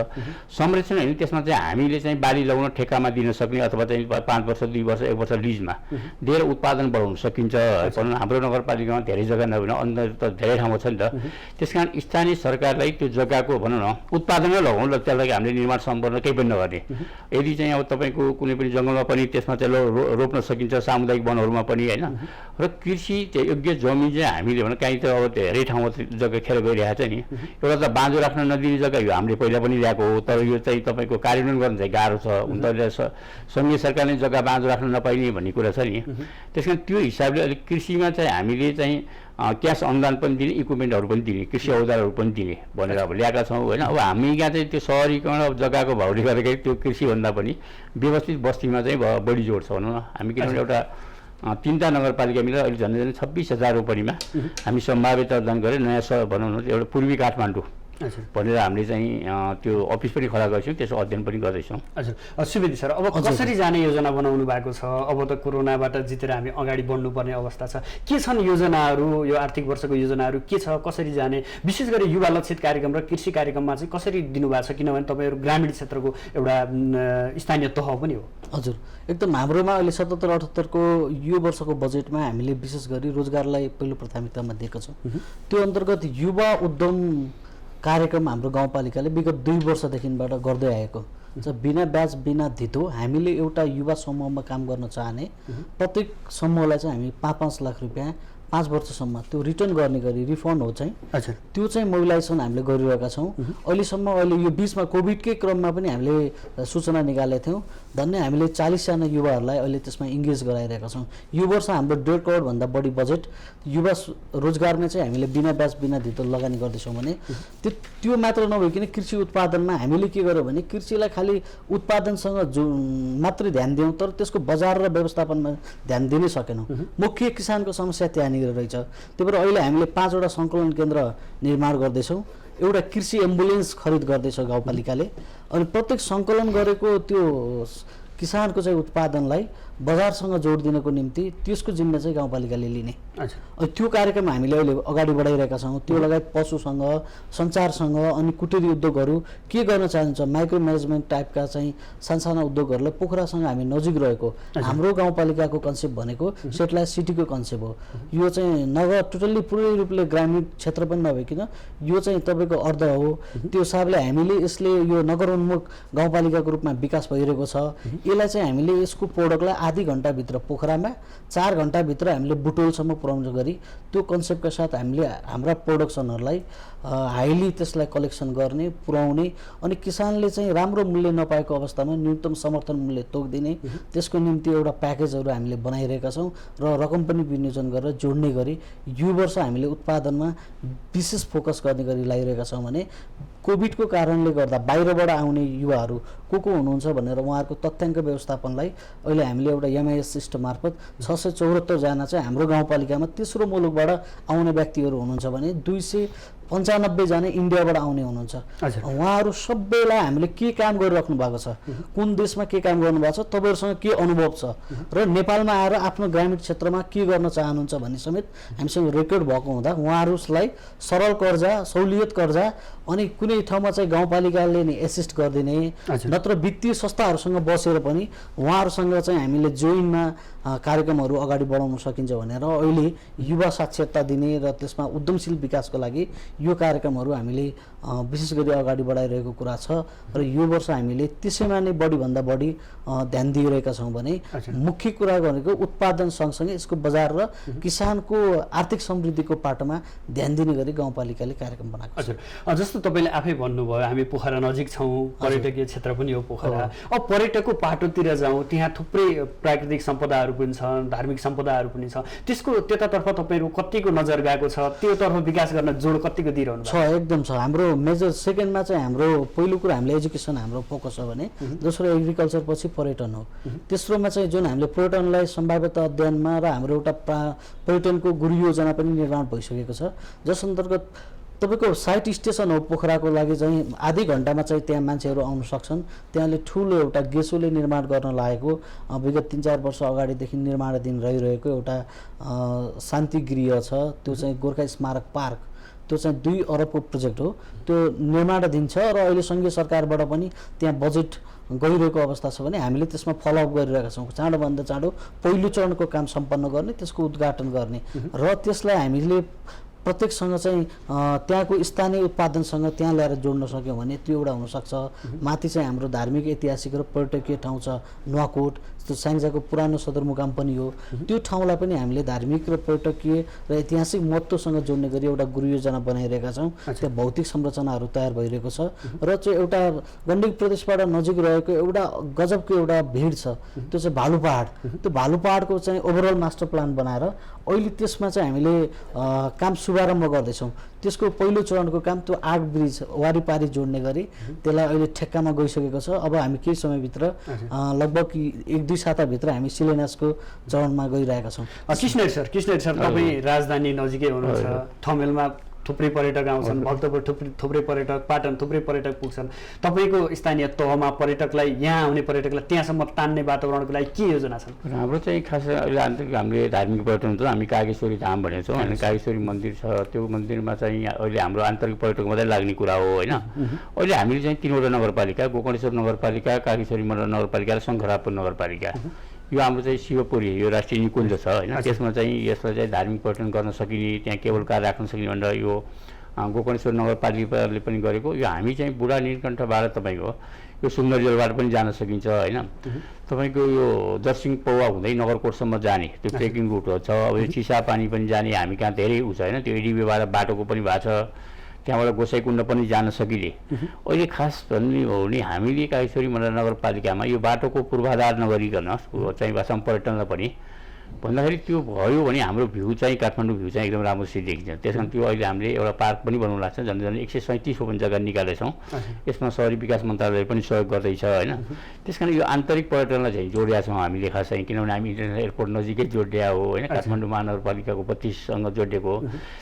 संरक्षण होइन, त्यसमा चाहिँ हामीले चाहिँ बाली लगाउन ठेक्कामा दिन सक्ने अथवा चाहिँ 5 वर्ष 2 वर्ष 1 वर्ष लिजमा दिएर उत्पादन बढाउन सकिन्छ। भनौँ हाम्रो नगरपालिकामा धेरै जग्गा नभए अन्य त धेरै ठाउँमा छ नि त। त्यस कारण स्थानीय सरकारलाई त्यो जग्गाको भनौँ न उत्पादनमै लगाउनु, त्यसलाई हामीले निर्माण सम्पन्न केही पनि नगर्ने। यदि चाहिँ अब तपाईँको कुनै पनि जङ्गलमा पनि त्यसमा चाहिँ रोप्न सकिन्छ, सामुदायिक वनहरूमा पनि होइन। र कृषि चाहिँ योग्य जमिन चाहिँ हामीले भने काहीँ त अब धेरै ठाउँमा जग्गा खेर गइरहेको छ नि। एउटा त बाँझो राख्न नदिने जग्गा यो हामीले पहिला पनि ल्याएको हो, तर यो चाहिँ तपाईँको कार्यान्वयन गर्न चाहिँ गाह्रो छ। हुन त सङ्घीय सरकारले जग्गा बाँझो राख्न नपाइने भन्ने कुरा छ नि। त्यस कारण त्यो हिसाबले अलिक कृषिमा चाहिँ हामीले चाहिँ क्यास अनुदान पनि दिने, इक्विपमेन्टहरू पनि दिने, कृषि औजारहरू पनि दिने भनेर अब ल्याएका छौँ होइन। अब हामी यहाँ चाहिँ त्यो सहरीकरण जग्गाको भाउले गर्दाखेरि त्यो कृषिभन्दा पनि व्यवस्थित बस्तीमा चाहिँ बढी जोड छ भनौँ न। हामी किनभने एउटा 3टा नगरपालिका मिलेर अहिले झन्डै 26,000 रोपनीमा हामी सम्भाव्यता अध्ययन गरेर नयाँ भनौँ न एउटा पूर्वी काठमाडौँ भनेर हामीले चाहिँ त्यो अफिस पनि खडा गर्छौँ, त्यसो अध्ययन पनि गर्दैछौँ। हजुर सुवेदी सर, अब कसरी जाने योजना बनाउनु भएको छ? अब त कोरोनाबाट जितेर हामी अगाडि बढ्नुपर्ने अवस्था छ। के छन् योजनाहरू, यो आर्थिक वर्षको योजनाहरू के छ, कसरी जाने? विशेष गरी युवा लक्षित कार्यक्रम र कृषि कार्यक्रममा चाहिँ कसरी दिनुभएको छ, किनभने तपाईँहरू ग्रामीण क्षेत्रको एउटा स्थानीय तह पनि हो? हजुर, एकदम हाम्रोमा अहिले 77-78 को यो वर्षको बजेटमा हामीले विशेष गरी रोजगारलाई पहिलो प्राथमिकतामा दिएको छौँ। त्यो अन्तर्गत युवा उद्यम कार्यक्रम हाम्रो गाउँपालिकाले विगत 2 वर्षदेखिबाट गर्दै आएको छ। बिना ब्याज बिना धितो हामीले एउटा युवा समूहमा काम गर्न चाहने प्रत्येक समूहलाई चाहिँ हामी 5-5 लाख रुपियाँ 5 वर्षसम्म त्यो रिटर्न गर्ने गरी रिफन्ड हो चाहिँ त्यो चाहिँ मोबिलाइजेसन हामीले गरिरहेका छौँ। अहिलेसम्म अहिले यो बिचमा कोभिडकै क्रममा पनि हामीले सूचना निकालेका थियौँ। धन्य हामीले 40 जना युवाहरूलाई अहिले त्यसमा इङ्गेज गराइरहेका छौँ। यो वर्ष हाम्रो 1.5 करोडभन्दा बढी बजेट युवा रोजगारमा चाहिँ हामीले बिना ब्याज बिना धितो लगानी गर्दैछौँ भने त्यो मात्र नभइकन कृषि उत्पादनमा हामीले के गर्यौँ भने कृषिलाई खालि उत्पादनसँग मात्रै ध्यान दियौँ, तर त्यसको बजार र व्यवस्थापनमा ध्यान दिनै सकेनौँ। मुख्य किसानको समस्या त्यहाँनिर रहेछ। त्यही भएर अहिले हामीले 5 वटा सङ्कलन केन्द्र निर्माण गर्दैछौँ, एउटा कृषि एम्बुलेन्स खरिद गर्दैछ गाउँपालिकाले। अनि प्रत्येक सङ्कलन गरेको त्यो किसानको चाहिँ उत्पादनलाई बजारसँग जोड दिनको निम्ति त्यसको जिम्मा चाहिँ गाउँपालिकाले लिने। त्यो कार्यक्रम हामीले अहिले अगाडि बढाइरहेका छौँ। त्यो लगायत पशुसँग, सञ्चारसँग अनि कुटीर उद्योगहरू के गर्न चाहन्छ, माइक्रो म्यानेजमेन्ट टाइपका चाहिँ सानसाना उद्योगहरूलाई पोखरासँग हामी नजिक रहेको हाम्रो गाउँपालिकाको कन्सेप्ट भनेको सेटेलाइट सिटीको कन्सेप्ट हो। यो चाहिँ नगर टोटल्ली पुरै रूपले ग्रामीण क्षेत्र पनि नभइकन यो चाहिँ तपाईँको अर्ध हो। त्यो हिसाबले हामीले यसले यो नगरोन्मुख गाउँपालिकाको रूपमा विकास भइरहेको छ। यसलाई चाहिँ हामीले यसको प्रोडक्टलाई आधी घन्टाभित्र पोखरामा 4 घन्टाभित्र हामीले बुटोलसम्म पुर्याउने गरी त्यो कन्सेप्टका साथ हामीले हाम्रा प्रोडक्सनहरूलाई हाइली त्यसलाई कलेक्सन गर्ने, पुर्याउने अनि किसानले चाहिँ राम्रो मूल्य नपाएको अवस्थामा न्यूनतम समर्थन मूल्य तोकिदिने त्यसको निम्ति एउटा प्याकेजहरू हामीले बनाइरहेका छौँ र रकम पनि विनियोजन गरेर जोड्ने गरी यो वर्ष हामीले उत्पादनमा विशेष फोकस गर्ने गरी लगाइरहेका छौँ। भने कोभिडको कारणले गर्दा बाहिरबाट आउने युवाहरू को हुनुहुन्छ भनेर उहाँहरूको तथ्याङ्क व्यवस्थापनलाई अहिले हामीले एउटा एमआइएस सिस्टम मार्फत 674 जना चाहिँ हाम्रो गाउँपालिकामा तेस्रो मुलुकबाट आउने व्यक्तिहरू हुनुहुन्छ भने 295 जना इन्डियाबाट आउने हुनुहुन्छ। उहाँहरू सबैलाई हामीले के काम गरिराख्नु भएको छ, कुन देशमा के काम गर्नुभएको छ, तपाईँहरूसँग के अनुभव छ र नेपालमा आएर आफ्नो ग्रामीण क्षेत्रमा के गर्न चाहनुहुन्छ भन्ने समेत हामीसँग रेकर्ड भएको हुँदा उहाँहरूलाई सरल कर्जा, सहुलियत कर्जा अनि कुनै ठाउँमा चाहिँ गाउँपालिकाले नै एसिस्ट गरिदिने नत्र वित्तीय संस्थाहरूसँग बसेर पनि उहाँहरूसँग चाहिँ हामीले जोइनमा कार्यक्रमहरू अगाडि बढाउन सकिन्छ भनेर अहिले युवा साक्षरता दिने र त्यसमा उद्यमशील विकासको लागि यो कार्यक्रमहरू हामीले विशेष गरी अगाडि बढाइरहेको कुरा छ। र यो वर्ष हामीले त्यसैमा नै बढीभन्दा बढी ध्यान दिइरहेका छौँ। भने मुख्य कुरा भनेको उत्पादन सँगसँगै यसको बजार र किसानको आर्थिक समृद्धिको पाटोमा ध्यान दिने गरी गाउँपालिकाले कार्यक्रम बनाएको छ। हजुर, जस्तो तपाईँले आफै भन्नुभयो हामी पोखरा नजिक छौँ, पर्यटकीय क्षेत्र पनि हो पोखरा। अब पर्यटकको पाटोतिर जाउँ, त्यहाँ थुप्रै प्राकृतिक सम्पदाहरू पनि छन्, धार्मिक सम्पदाहरू पनि छ, त्यसको त्यतातर्फ तपाईँहरू कतिको नजर गएको छ, त्योतर्फ विकास गर्न जोड कतिको दिइरहनु छ? एकदम छ। हाम्रो मेजर सेकेन्डमा चाहिँ हाम्रो पहिलो कुरा हामीले एजुकेसन हाम्रो फोकस हो भने दोस्रो एग्रिकल्चर पछि पर्यटन हो। तेस्रोमा चाहिँ जुन हामीले पर्यटनलाई सम्भाव्यता अध्ययनमा र हाम्रो एउटा पर्यटनको गुरु योजना पनि निर्माण भइसकेको छ, जस अन्तर्गत तपाईँको साइट स्टेसन हो पोखराको लागि चाहिँ आधी घन्टामा चाहिँ त्यहाँ मान्छेहरू आउन सक्छन्। त्यहाँले ठुलो एउटा गेसोले निर्माण गर्न लागेको विगत 3-4 वर्ष अगाडिदेखि निर्माणाधीन रहिरहेको एउटा शान्ति गृह छ। त्यो चाहिँ गोर्खा स्मारक पार्क त्यो चाहिँ 2 अरबको प्रोजेक्ट हो। त्यो निर्माणाधीन छ र अहिले सङ्घीय सरकारबाट पनि त्यहाँ बजेट गइरहेको अवस्था छ भने हामीले त्यसमा फलोअप गरिरहेका छौँ। चाँडोभन्दा चाँडो पहिलो चरणको काम सम्पन्न गर्ने, त्यसको उद्घाटन गर्ने र त्यसलाई हामीले प्रत्येकसँग चाहिँ त्यहाँको स्थानीय उत्पादनसँग त्यहाँ ल्याएर जोड्न सक्यौँ भने त्यो एउटा हुनसक्छ। माथि चाहिँ हाम्रो धार्मिक ऐतिहासिक र पर्यटकीय ठाउँ छ नुवाकोट, त्यो स्याङ्जाको पुरानो सदरमुकाम पनि हो। त्यो ठाउँलाई पनि हामीले धार्मिक र पर्यटकीय र ऐतिहासिक महत्त्वसँग जोड्ने गरी एउटा गुरु योजना बनाइरहेका छौँ। त्यहाँ भौतिक संरचनाहरू तयार भइरहेको छ र चाहिँ एउटा गण्डकी प्रदेशबाट नजिक रहेको एउटा गजबको एउटा भिड छ, त्यो चाहिँ भालु पहाड। त्यो भालु पहाडको चाहिँ ओभरअल मास्टर प्लान बनाएर अहिले त्यसमा चाहिँ हामीले काम शुभारम्भ गर्दैछौँ। त्यसको पहिलो चरणको काम त्यो आग ब्रिज वारिपारी जोड्ने गरी त्यसलाई अहिले ठेक्कामा गइसकेको छ। अब हामी केही समयभित्र लगभग 1-2 साताभित्र हामी शिलान्यासको चरणमा गइरहेका छौँ। कृष्ण सर तपाईँ राजधानी नजिकै हुनुहुन्छ, ठमेलमा थुप्रै पर्यटक आउँछन्, भक्तपुर थुप्रै पर्यटक, पाटन थुप्रै पर्यटक पुग्छन्। तपाईँको स्थानीय तहमा पर्यटकलाई, यहाँ आउने पर्यटकलाई त्यहाँसम्म तान्ने वातावरणको लागि के योजना छन्? हाम्रो चाहिँ खास अहिले आन्तरिक हामीले धार्मिक पर्यटन त हामी कागेश्वरी धाम भनेको छौँ होइन। कागेश्वरी मन्दिर छ, त्यो मन्दिरमा चाहिँ अहिले हाम्रो आन्तरिक पर्यटक मात्रै लाग्ने कुरा हो होइन। अहिले हामीले चाहिँ 3वटा नगरपालिका, गोकर्णेश्वर नगरपालिका, कागेश्वरी नगरपालिका र शङ्खरापुर नगरपालिका, यो हाम्रो चाहिँ शिवपुरी यो राष्ट्रिय निकुञ्ज छ होइन। त्यसमा चाहिँ यसलाई चाहिँ धार्मिक पर्यटन गर्न सकिने, त्यहाँ केबल कार राख्न सकिने भनेर यो गोकर्णेश्वर नगरपालिकाले पनि गरेको। यो हामी चाहिँ बुढा नीलकण्ठबाट तपाईँको यो सुन्दरजलबाट पनि जान सकिन्छ होइन। तपाईँको यो दर्सिङ पौवा हुँदै नगरकोटसम्म जाने त्यो ट्रेकिङ रुटहरू छ। अब यो चिसापानी पनि जाने हामी कहाँ धेरै उ छ होइन, त्यो एडिबीबाट बाटोको पनि भएको छ, त्यहाँबाट गोसाइकुण्ड पनि जान सकिने। अहिले खास भन्ने हो भने हामीले कागेश्वरी नगरपालिकामा यो बाटोको पूर्वाधार नगरिकन चाहिँ वास्तवमा पर्यटनलाई पनि भन्दाखेरि त्यो भयो भने हाम्रो भ्यू चाहिँ काठमाडौँ भ्यू चाहिँ एकदम राम्रोसित देखिन्छ। त्यस कारण त्यो अहिले हामीले एउटा पार्क पनि बनाउनु लाग्छ। झन् 137 ओपन जग्गा निकालेछौँ। यसमा शहरी विकास मन्त्रालयले पनि सहयोग गर्दैछ होइन। त्यस कारण यो आन्तरिक पर्यटनलाई चाहिँ जोडिया छौँ हामीले खास चाहिँ, किनभने हामी इन्टरनेसनल एयरपोर्ट नजिकै जोडिया हो होइन। काठमाडौँ महानगरपालिकाको 25सँग जोडिएको हो।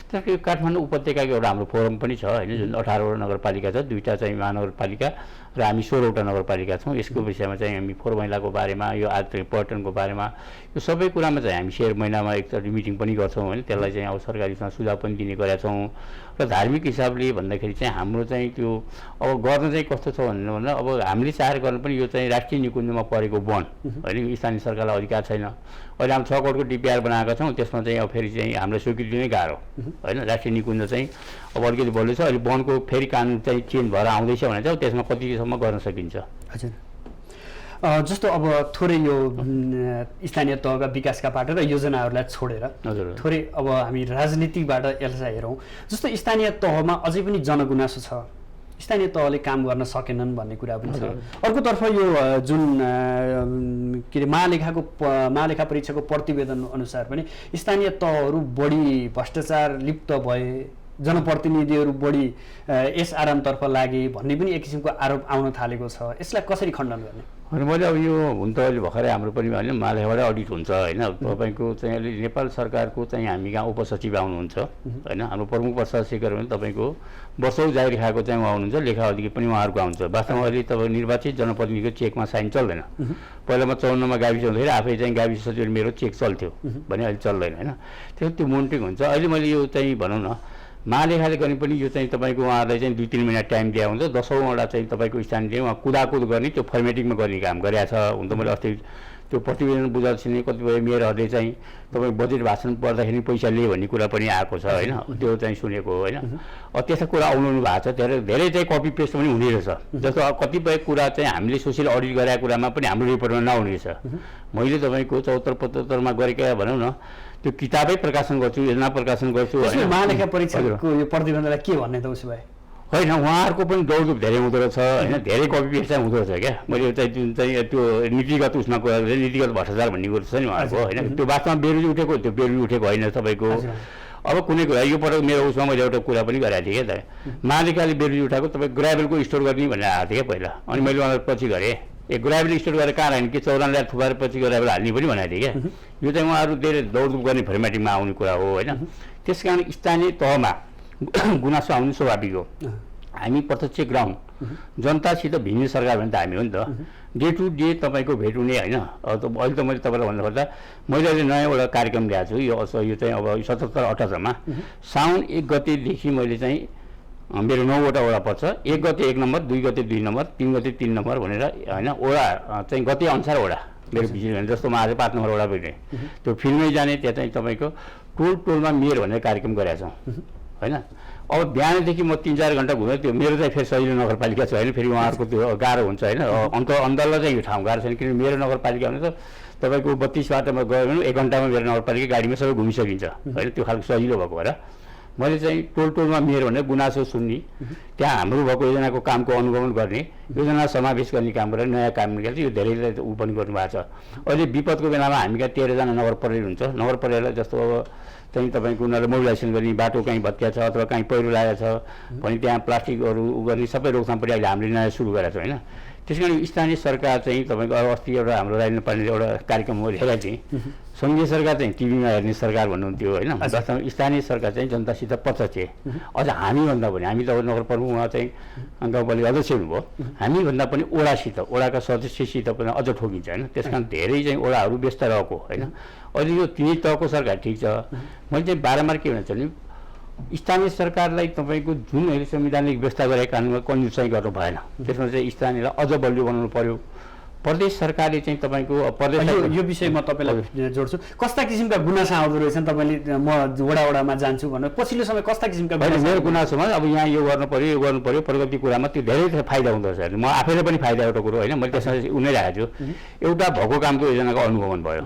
त्यस यो काठमाडौँ उपत्यकाको एउटा हाम्रो फोरम पनि छ होइन, जुन 18वटा नगरपालिका छ, 2टा चाहिँ महानगरपालिका र हामी 16वटा नगरपालिका छौँ। यसको विषयमा चाहिँ हामी फोहोर मैलाको बारेमा, यो आन्तरिक पर्यटनको बारेमा, यो सबै कुरामा चाहिँ हामी शेयर महिनामा एकचोटि मिटिङ पनि गर्छौँ होइन। त्यसलाई चाहिँ अब सरकारीसँग सुझाव पनि दिने गरेका छौँ। र धार्मिक हिसाबले भन्दाखेरि चाहिँ हाम्रो चाहिँ त्यो अब गर्न चाहिँ कस्तो छ भन्दा अब हामीले चाहेर गर्न पनि यो चाहिँ राष्ट्रिय निकुञ्जमा परेको वन होइन, यो स्थानीय सरकारलाई अधिकार छैन। अहिले हामी 6 करोडको डिपिआर बनाएका छौँ, त्यसमा चाहिँ अब फेरि चाहिँ हामीलाई स्वीकृति नै गाह्रो होइन। राष्ट्रिय निकुञ्ज चाहिँ अब अलिकति बढ्दैछ। अहिले वनको फेरि कानुन चाहिँ चेन्ज भएर आउँदैछ भने चाहिँ त्यसमा कतिसम्म गर्न सकिन्छ। हजुर, जस्तो अब थोरै यो स्थानीय तहका विकासका बाटो र योजनाहरूलाई छोडेर थोरै अब हामी राजनीतिबाट यसलाई हेरौँ। जस्तो स्थानीय तहमा अझै पनि जनगुनासो छ, स्थानीय तहले काम गर्न सकेनन् भन्ने कुरा पनि छ। अर्कोतर्फ यो जुन के अरे महालेखा परीक्षाको प्रतिवेदन अनुसार पनि स्थानीय तहहरू बढी भ्रष्टाचार लिप्त भए, जनप्रतिनिधिहरू बढी यस आरामतर्फ लागे भन्ने पनि एक किसिमको आरोप आउन थालेको छ। यसलाई कसरी खण्डन गर्ने? अनि मैले अब यो हुन त अहिले भर्खरै हाम्रो पनि होइन महालेखाबाट अडिट हुन्छ होइन। तपाईँको चाहिँ अहिले नेपाल सरकारको चाहिँ हामी कहाँ उपसचिव आउनुहुन्छ होइन। हाम्रो प्रमुख प्रशासक भने तपाईँको वर्षौँ जारी खाएको चाहिँ उहाँ हुनुहुन्छ, लेखा अधिकारी पनि उहाँहरूको आउँछ। वास्तवमा अहिले तपाईँ निर्वाचित जनप्रतिनिधिको चेकमा साइन चल्दैन। पहिलामा 54मा गाविस हुँदाखेरि आफै चाहिँ गाविस सचिव मेरो चेक चल्थ्यो भने अहिले चल्दैन होइन। त्यो मोनिटरिङ हुन्छ। अहिले मैले यो चाहिँ भनौँ न महालेखाले गर्ने पनि यो चाहिँ तपाईँको उहाँहरूलाई चाहिँ 2-3 महिना टाइम दिएको हुन्छ। 10औँवटा चाहिँ तपाईँको स्थानीय उहाँ कुदाकुद गर्ने त्यो फर्मेटिङमा गर्ने काम गरेको छ। हुन त मैले अस्ति त्यो प्रतिवेदन बुझाएको छिने कतिपय मेयरहरूले चाहिँ तपाईँ बजेट भाषण पर्दाखेरि पैसा लिए भन्ने कुरा पनि आएको छ होइन। त्यो चाहिँ सुनेको होइन। त्यस्ता कुरा आउनु भएको छ। धेरै चाहिँ कपी पेस्ट पनि हुने रहेछ। जस्तो कतिपय कुरा चाहिँ हामीले सोसियल अडिट गरेको कुरामा पनि हाम्रो रिपोर्टमा नहुने रहेछ। मैले तपाईँको 74-75मा गरेका भनौँ न त्यो किताबै प्रकाशन गर्छु, योजना प्रकाशन गर्छु होइन। महालेखा परीक्षाको यो प्रतिवेदनलाई के भन्ने त उसो भए होइन, उहाँहरूको पनि दौडधुप धेरै हुँदो रहेछ होइन। धेरै कपी पेस्ट चाहिँ हुँदो रहेछ क्या। मैले चाहिँ जुन चाहिँ त्यो नीतिगत उसमा कुरा नीतिगत भ्रष्टाचार भन्ने कुरो छ नि उहाँहरूको होइन। त्यो वास्तवमा बेरुजी उठेको, त्यो बेरुजी उठेको होइन तपाईँको। अब कुनै कुरा यो पटक मेरो उसमा मैले एउटा कुरा पनि गरेको थिएँ क्या त, महालेखाले बेरुजी उठाएको तपाईँ ग्राभेलको स्टोर गर्ने भनेर आएको थिएँ क्या पहिला। अनि मैले उहाँलाई पछि गरेँ ग्राभेल स्टोर गरेर कहाँ राख्ने, के 54 ल्याएर थुपाएर पछि ग्राभेल हाल्ने पनि भनेको थिएँ क्या। यो चाहिँ उहाँहरू धेरै दौडधुप गर्ने फर्मेटिङमा आउने कुरा हो होइन। त्यस कारण स्थानीय तहमा गुनासो आउनु स्वाभाविक हो। हामी प्रत्यक्ष ग्राउन्ड जनतासित भिन्ने सरकार भने त हामी हो नि त। डे टु डे तपाईँको भेट हुने होइन। अहिले त मैले तपाईँलाई भन्नुपर्दा मैले अहिले नयाँ एउटा कार्यक्रम ल्याएको छु। यो चाहिँ अब 77-78मा साउन 1 गतेदेखि मैले चाहिँ मेरो 9वटा वडा पर्छ। 1 गते 1 नम्बर, 2 गते 2 नम्बर, 3 गते 3 नम्बर भनेर होइन वडा चाहिँ गते अनुसार वडा मेरो विषय भने जस्तो म आज 5 नम्बर वडा पुग्ने त्यो फिल्डमै जाने त्यहाँ चाहिँ तपाईँको टोलमा मेयर भनेर कार्यक्रम गरेका छौँ होइन। अब बिहानदेखि म 3-4 घन्टा घुमेँ। त्यो मेरो चाहिँ फेरि सजिलो नगरपालिका छ होइन, फेरि उहाँहरूको त्यो गाह्रो हुन्छ होइन। अन्तल्लो चाहिँ यो ठाउँ गाह्रो छैन, किनभने मेरो नगरपालिका भने त तपाईँको 32 बाटोमा गयो भने 1 घन्टामा मेरो नगरपालिका गाडीमा सबै घुमिसकिन्छ होइन। त्यो खालको सजिलो भएको भएर मैले चाहिँ टोलमा मेयर भनेर गुनासो सुन्ने, त्यहाँ हाम्रो भएको योजनाको कामको अनुगमन गर्ने, योजना समावेश गर्ने काम गरेर नयाँ काम निकाल्छ। यो धेरैले ऊ पनि गर्नुभएको छ। अहिले विपदको बेलामा हामी कहाँ 13जना नगर प्रहरी हुन्छ। नगर प्रहरीलाई जस्तो अब चाहिँ तपाईँको उनीहरूले मोबिलाइजेसन गर्ने, बाटो कहीँ भत्किया छ अथवा कहीँ पहिरो लागेको छ भने त्यहाँ प्लास्टिकहरू उ गर्ने सबै रोकथाम पनि अहिले हामीले नयाँ सुरु गरेको छ होइन। त्यस कारण स्थानीय सरकार चाहिँ तपाईँको अब अस्ति एउटा हाम्रो राजेन्द्र पाण्डेले एउटा कार्यक्रम हेरेको थिएँ। सङ्घीय सरकार चाहिँ टिभीमा हेर्ने सरकार भन्नुहुन्थ्यो होइन। वास्तवमा स्थानीय सरकार चाहिँ जनतासित प्रत्यक्ष अझ हामीभन्दा पनि हामी त नगर प्रमुख उहाँ चाहिँ गाउँपालिका अध्यक्ष हुनुभयो, हामीभन्दा पनि ओडासित वडाका सदस्यसित पनि अझ ठोकिन्छ होइन। त्यस कारण धेरै चाहिँ ओडाहरू व्यस्त रहेको होइन। अहिले यो 3 तहको सरकार ठिक छ। मैले चाहिँ बारम्बार के भन्छ भने स्थानीय सरकारलाई तपाईँको जुन अहिले संवैधानिक व्यवस्था गरेको कानुनमा कन्जुस चाहिँ गर्नु भएन। त्यसमा चाहिँ स्थानीयलाई अझ बलियो बनाउनु पर्यो। प्रदेश सरकारले चाहिँ तपाईँको प्रदेश यो विषय म तपाईँलाई जोड्छु। कस्ता किसिमका गुनासा आउँदो रहेछन्? तपाईँले म वडामा जान्छु भनेर पछिल्लो समय कस्ता किसिमका मेरो गुनासोमा अब यहाँ यो गर्नु पर्यो प्रगति कुरामा त्यो धेरै फाइदा हुँदो रहेछ। म आफैले पनि फाइदा एउटा कुरो होइन, मैले त्यसमा उनै राखेको छु। एउटा भएको कामको योजनाको अनुगमन भयो।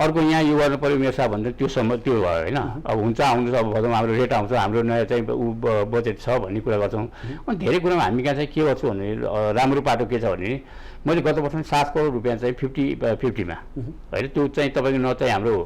अर्को यहाँ यो गर्नु पर्यो मेरो साहब भन्दा त्यो त्यो भयो होइन। अब हुन्छ आउँदैछ, अब भदौमा हाम्रो रेट आउँछ, हाम्रो नयाँ चाहिँ बजेट छ भन्ने कुरा गर्छौँ। अनि धेरै कुरामा हामी कहाँ चाहिँ के गर्छु भने राम्रो पाटो के छ भने मैले गत वर्ष 7 करोड रुपियाँ चाहिँ 50-50मा होइन। त्यो चाहिँ तपाईँको न चाहिँ हाम्रो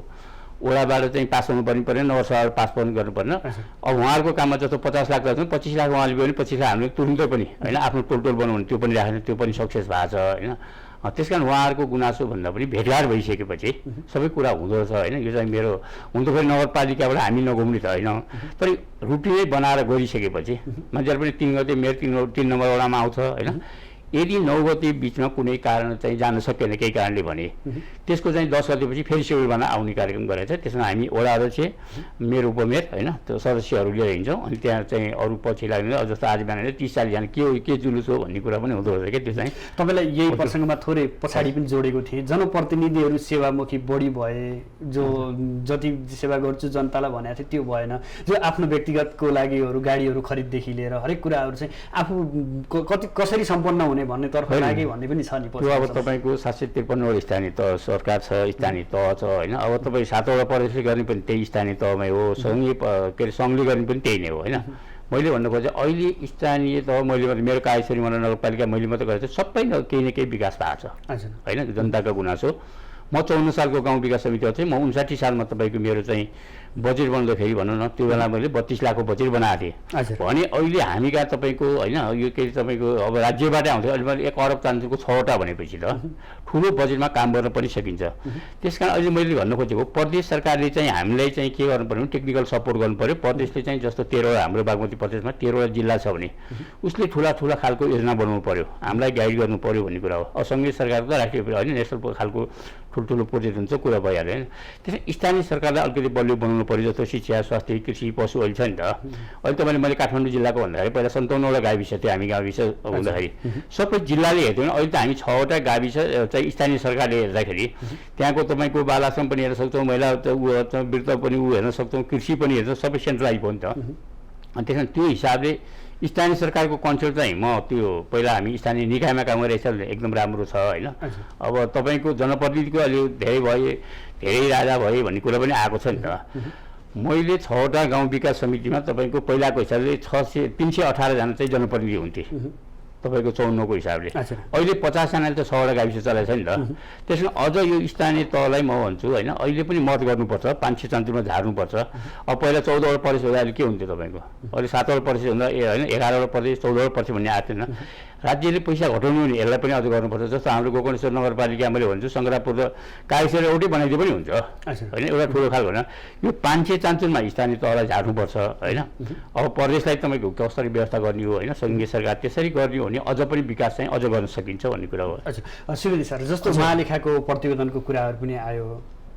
वडाबाट चाहिँ पास हुनुपर्ने परेन, नगरसभा पास पनि गर्नु पर्ने। अब उहाँहरूको काममा जस्तो 50 लाख लाग्छ, 25 लाख उहाँले पनि 25 लाख हामीले तुरुन्तै पनि होइन आफ्नो टोल बनाउनु त्यो पनि राखेन, त्यो पनि सक्सेस भएको छ होइन। त्यस कारण उहाँहरूको गुनासो भन्दा पनि भेटघाट भइसकेपछि सबै कुरा हुँदो रहेछ होइन। यो चाहिँ मेरो हुन त फेरि नगरपालिकाबाट हामी नघुम्ने त होइन, तर रुटिनै बनाएर गरिसकेपछि मान्छेहरू पनि 3 गते मेरो 3 नम्बर वडामा आउँछ होइन। यदि 9 गते बिचमा कुनै कारण चाहिँ जान सकेन केही कारणले भने त्यसको चाहिँ 10 गतेपछि फेरि सेड्युल बनाएर आउने कार्यक्रम गरेको छ। त्यसमा हामी वडा अध्यक्ष मेरो उपमेयर होइन त्यो सदस्यहरू लिएर हिँड्छौँ। अनि त्यहाँ चाहिँ अरू पछि लाग्ने जस्तो आज बिहान 30-40जना के जुलुस हो भन्ने कुरा पनि हुँदो रहेछ क्या। त्यो चाहिँ तपाईँलाई यही प्रसङ्गमा थोरै पछाडि पनि जोडेको थिएँ। जनप्रतिनिधिहरू सेवामुखी बढी भए, जो जति सेवा गर्छु जनतालाई भनेको थियो त्यो भएन। जो आफ्नो व्यक्तिगतको लागिहरू गाडीहरू खरिददेखि लिएर हरेक कुराहरू चाहिँ आफू कसरी सम्पन्न हुने भन्नेतर्फ लागे भन्ने पनि छ नि। त्यो अब तपाईँको 753वटा स्थानीय तह सरकार छ, स्थानीय तह छ होइन। अब तपाईँ 7वटा प्रदेशले गर्ने पनि त्यही स्थानीय तहमै हो, सङ्घीय के अरे सङ्घले गर्ने पनि त्यही नै हो होइन। मैले भन्नु खोजेँ अहिले स्थानीय तह मैले मेरो कायेश्वरी नगरपालिका मैले मात्रै गरेको छु, सबै केही न केही विकास भएको छ होइन। जनताको गुनासो म 54 सालको गाउँ विकास समिति चाहिँ म 59 सालमा तपाईँको मेरो चाहिँ बजेट बनाउँदाखेरि भनौँ न त्यो बेला मैले 32 लाखको बजेट बनाएको थिएँ भने अहिले हामी कहाँ तपाईँको होइन यो के तपाईँको अब राज्यबाटै आउँथ्यो। अहिले मैले 1 अरब चान्सको 6वटा भनेपछि त ठुलो बजेटमा काम गर्न पनि सकिन्छ। त्यस कारण अहिले मैले भन्नु खोजेको प्रदेश सरकारले चाहिँ हामीलाई चाहिँ के गर्नु पर्यो, टेक्निकल सपोर्ट गर्नु पर्यो। प्रदेशले चाहिँ जस्तो 13वटा हाम्रो बागमती प्रदेशमा 13वटा जिल्ला छ भने उसले ठुला खालको योजना बनाउनु पर्यो, हामीलाई गाइड गर्नु पर्यो भन्ने कुरा हो। असङ्घीय सरकारको त राष्ट्रिय होइन नेसनल खालको ठुल्ठुलो प्रोजेक्ट हुन्छ कुरा भइहाल्यो होइन। त्यसमा स्थानीय सरकारलाई अलिकति बलियो बनाउनु पर्यो। जस्तो शिक्षा, स्वास्थ्य, कृषि, पशु अहिले छ नि त। अहिले तपाईँले मैले काठमाडौँ जिल्लाको भन्दाखेरि पहिला 57वटा गाविस थियो हामी गाविस हुँदाखेरि सबै जिल्लाले हेर्थ्यौँ। अहिले त हामी 6वटा गाविस चाहिँ स्थानीय सरकारले हेर्दाखेरि त्यहाँको तपाईँको बालाश्रम पनि हेर्न सक्छौँ, महिला वृद्ध पनि हेर्न सक्छौँ, कृषि पनि हेर्छौँ, सबै सेन्ट्रलाइज भयो नि त। अनि त्यसमा त्यो हिसाबले स्थानीय सरकारको कन्सेप्ट चाहिँ म त्यो पहिला हामी स्थानीय निकायमा काम गरिरहेछ एकदम राम्रो छ होइन। अब तपाईँको जनप्रतिनिधिको अलि धेरै भए, धेरै राजा भए भन्ने कुरा पनि आएको छ नि त। मैले 6वटा गाउँ विकास समितिमा तपाईँको पहिलाको हिसाबले 318 जना चाहिँ जनप्रतिनिधि हुन्थे तपाईँको 54 को हिसाबले। अहिले 50 जनाले त 6वटा गाविस चलाएको छ नि त। त्यसमा अझ यो स्थानीय तहलाई म भन्छु होइन अहिले पनि मत गर्नुपर्छ, 500 चान्चुमा झार्नुपर्छ। अब पहिला 14वटा प्रदेश हुँदा अहिले के हुन्थ्यो तपाईँको, अहिले 7वटा प्रदेश हुँदा होइन 11वटा प्रदेश 14वटा प्रदेश भन्ने आएको थिएन। राज्यले पैसा घटाउनु भने यसलाई पनि अझ गर्नुपर्छ। जस्तो हाम्रो गोकर्णेश्वर नगरपालिका मैले भन्छु सङ्ग्रामपुर र कागेश्वर एउटै बनाइदिए पनि हुन्छ होइन, एउटा ठुलो खालको होइन। यो 500 चान्चुनमा स्थानीय तहलाई झार्नुपर्छ होइन। अब प्रदेशलाई तपाईँको कसरी व्यवस्था गर्ने हो होइन, सङ्घीय सरकार त्यसरी गर्ने हो भने अझ पनि विकास चाहिँ अझ गर्न सकिन्छ भन्ने कुरा हो। अच्छा सुवेदी सर, जस्तो महालेखाको प्रतिवेदनको कुराहरू पनि आयो,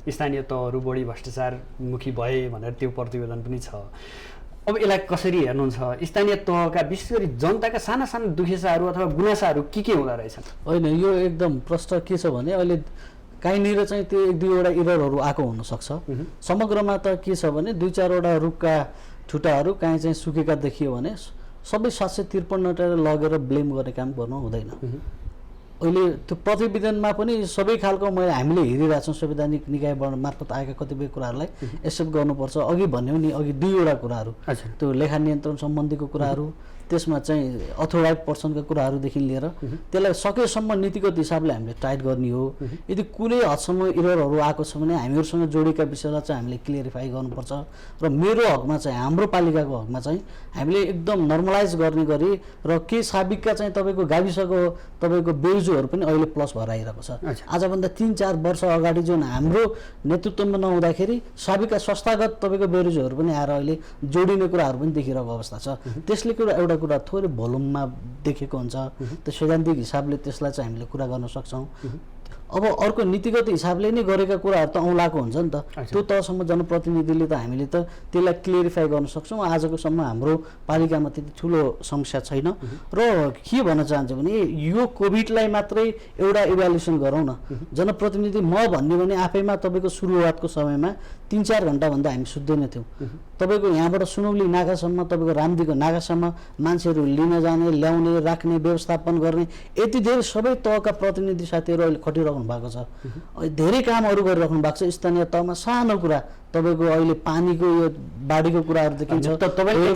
स्थानीय तहहरू बढी भ्रष्टाचारमुखी भए भनेर त्यो प्रतिवेदन पनि छ। अब यसलाई कसरी हेर्नुहुन्छ? स्थानीय तहका विशेष गरी जनताका साना साना दुखेसाहरू अथवा गुनासाहरू के हुँदो रहेछन्? होइन, यो एकदम प्रश्न के छ भने अहिले कहीँनिर चाहिँ त्यो 1-2वटा इररहरू आएको हुनसक्छ। समग्रमा त के छ भने 2-4वटा रुखका ठुटाहरू कहीँ चाहिँ सुकेका देखियो भने सबै 753वटा लगेर ब्लेम गर्ने काम गर्नु हुँदैन। अहिले त्यो प्रतिवेदनमा पनि सबै खालको हामीले हेरिरहेको छौँ संवैधानिक निकाय मार्फत आएका कतिपय कुराहरूलाई एक्सेप्ट गर्नुपर्छ। अघि भन्यो नि, अघि 2वटा कुराहरू, त्यो लेखा नियन्त्रण सम्बन्धीको कुराहरू, त्यसमा चाहिँ अथोराइज पर्सनका कुराहरूदेखि लिएर त्यसलाई सकेसम्म नीतिगत हिसाबले हामीले टाइट गर्ने हो। यदि कुनै हदसम्म इररहरू आएको छ भने हामीहरूसँग जोडिएका विषयलाई चाहिँ हामीले क्लियरिफाई गर्नुपर्छ। र मेरो हकमा चाहिँ, हाम्रो पालिकाको हकमा चाहिँ हामीले एकदम नर्मलाइज गर्ने गरी र के साबिकका चाहिँ तपाईँको गाविसको तपाईँको बेउजुहरू पनि अहिले प्लस भएर आइरहेको छ। आजभन्दा 3-4 वर्ष अगाडि जुन हाम्रो नेतृत्वमा नहुँदाखेरि साबिकका संस्थागत तपाईँको बेउजुहरू पनि आएर अहिले जोडिने कुराहरू पनि देखिरहेको अवस्था छ। त्यसले एउटा कुरा थोरै भोल्युममा देखेको हुन्छ, त्यो सैद्धान्तिक हिसाबले त्यसलाई चाहिँ हामीले कुरा गर्न सक्छौँ। अब अर्को नीतिगत हिसाबले नै गरेका कुराहरू त औँलाको हुन्छ नि त, त्यो तहसम्म जनप्रतिनिधिले त हामीले त त्यसलाई क्लियरिफाई गर्न सक्छौँ। आजकोसम्म हाम्रो पालिकामा त्यति ठुलो समस्या छैन। र के भन्न चाहन्छु भने यो कोभिडलाई मात्रै एउटा इभ्यालुएसन गरौँ न। जनप्रतिनिधि म भन्ने भने आफैमा तपाईँको सुरुवातको समयमा 3-4 घन्टाभन्दा हामी सुत्दैन थियौँ। तपाईँको यहाँबाट सुनौली नाकासम्म, तपाईँको रामदीको नाकासम्म मान्छेहरू लिन जाने, ल्याउने, राख्ने, व्यवस्थापन गर्ने यति धेरै सबै तहका प्रतिनिधि साथीहरू अहिले खटिराख्नु भएको छ। धेरै कामहरू गरिराख्नु भएको छ स्थानीय तहमा। सानो कुरा तपाईँको अहिले पानीको यो बाढीको कुराहरू देखिन्छ। तपाईँले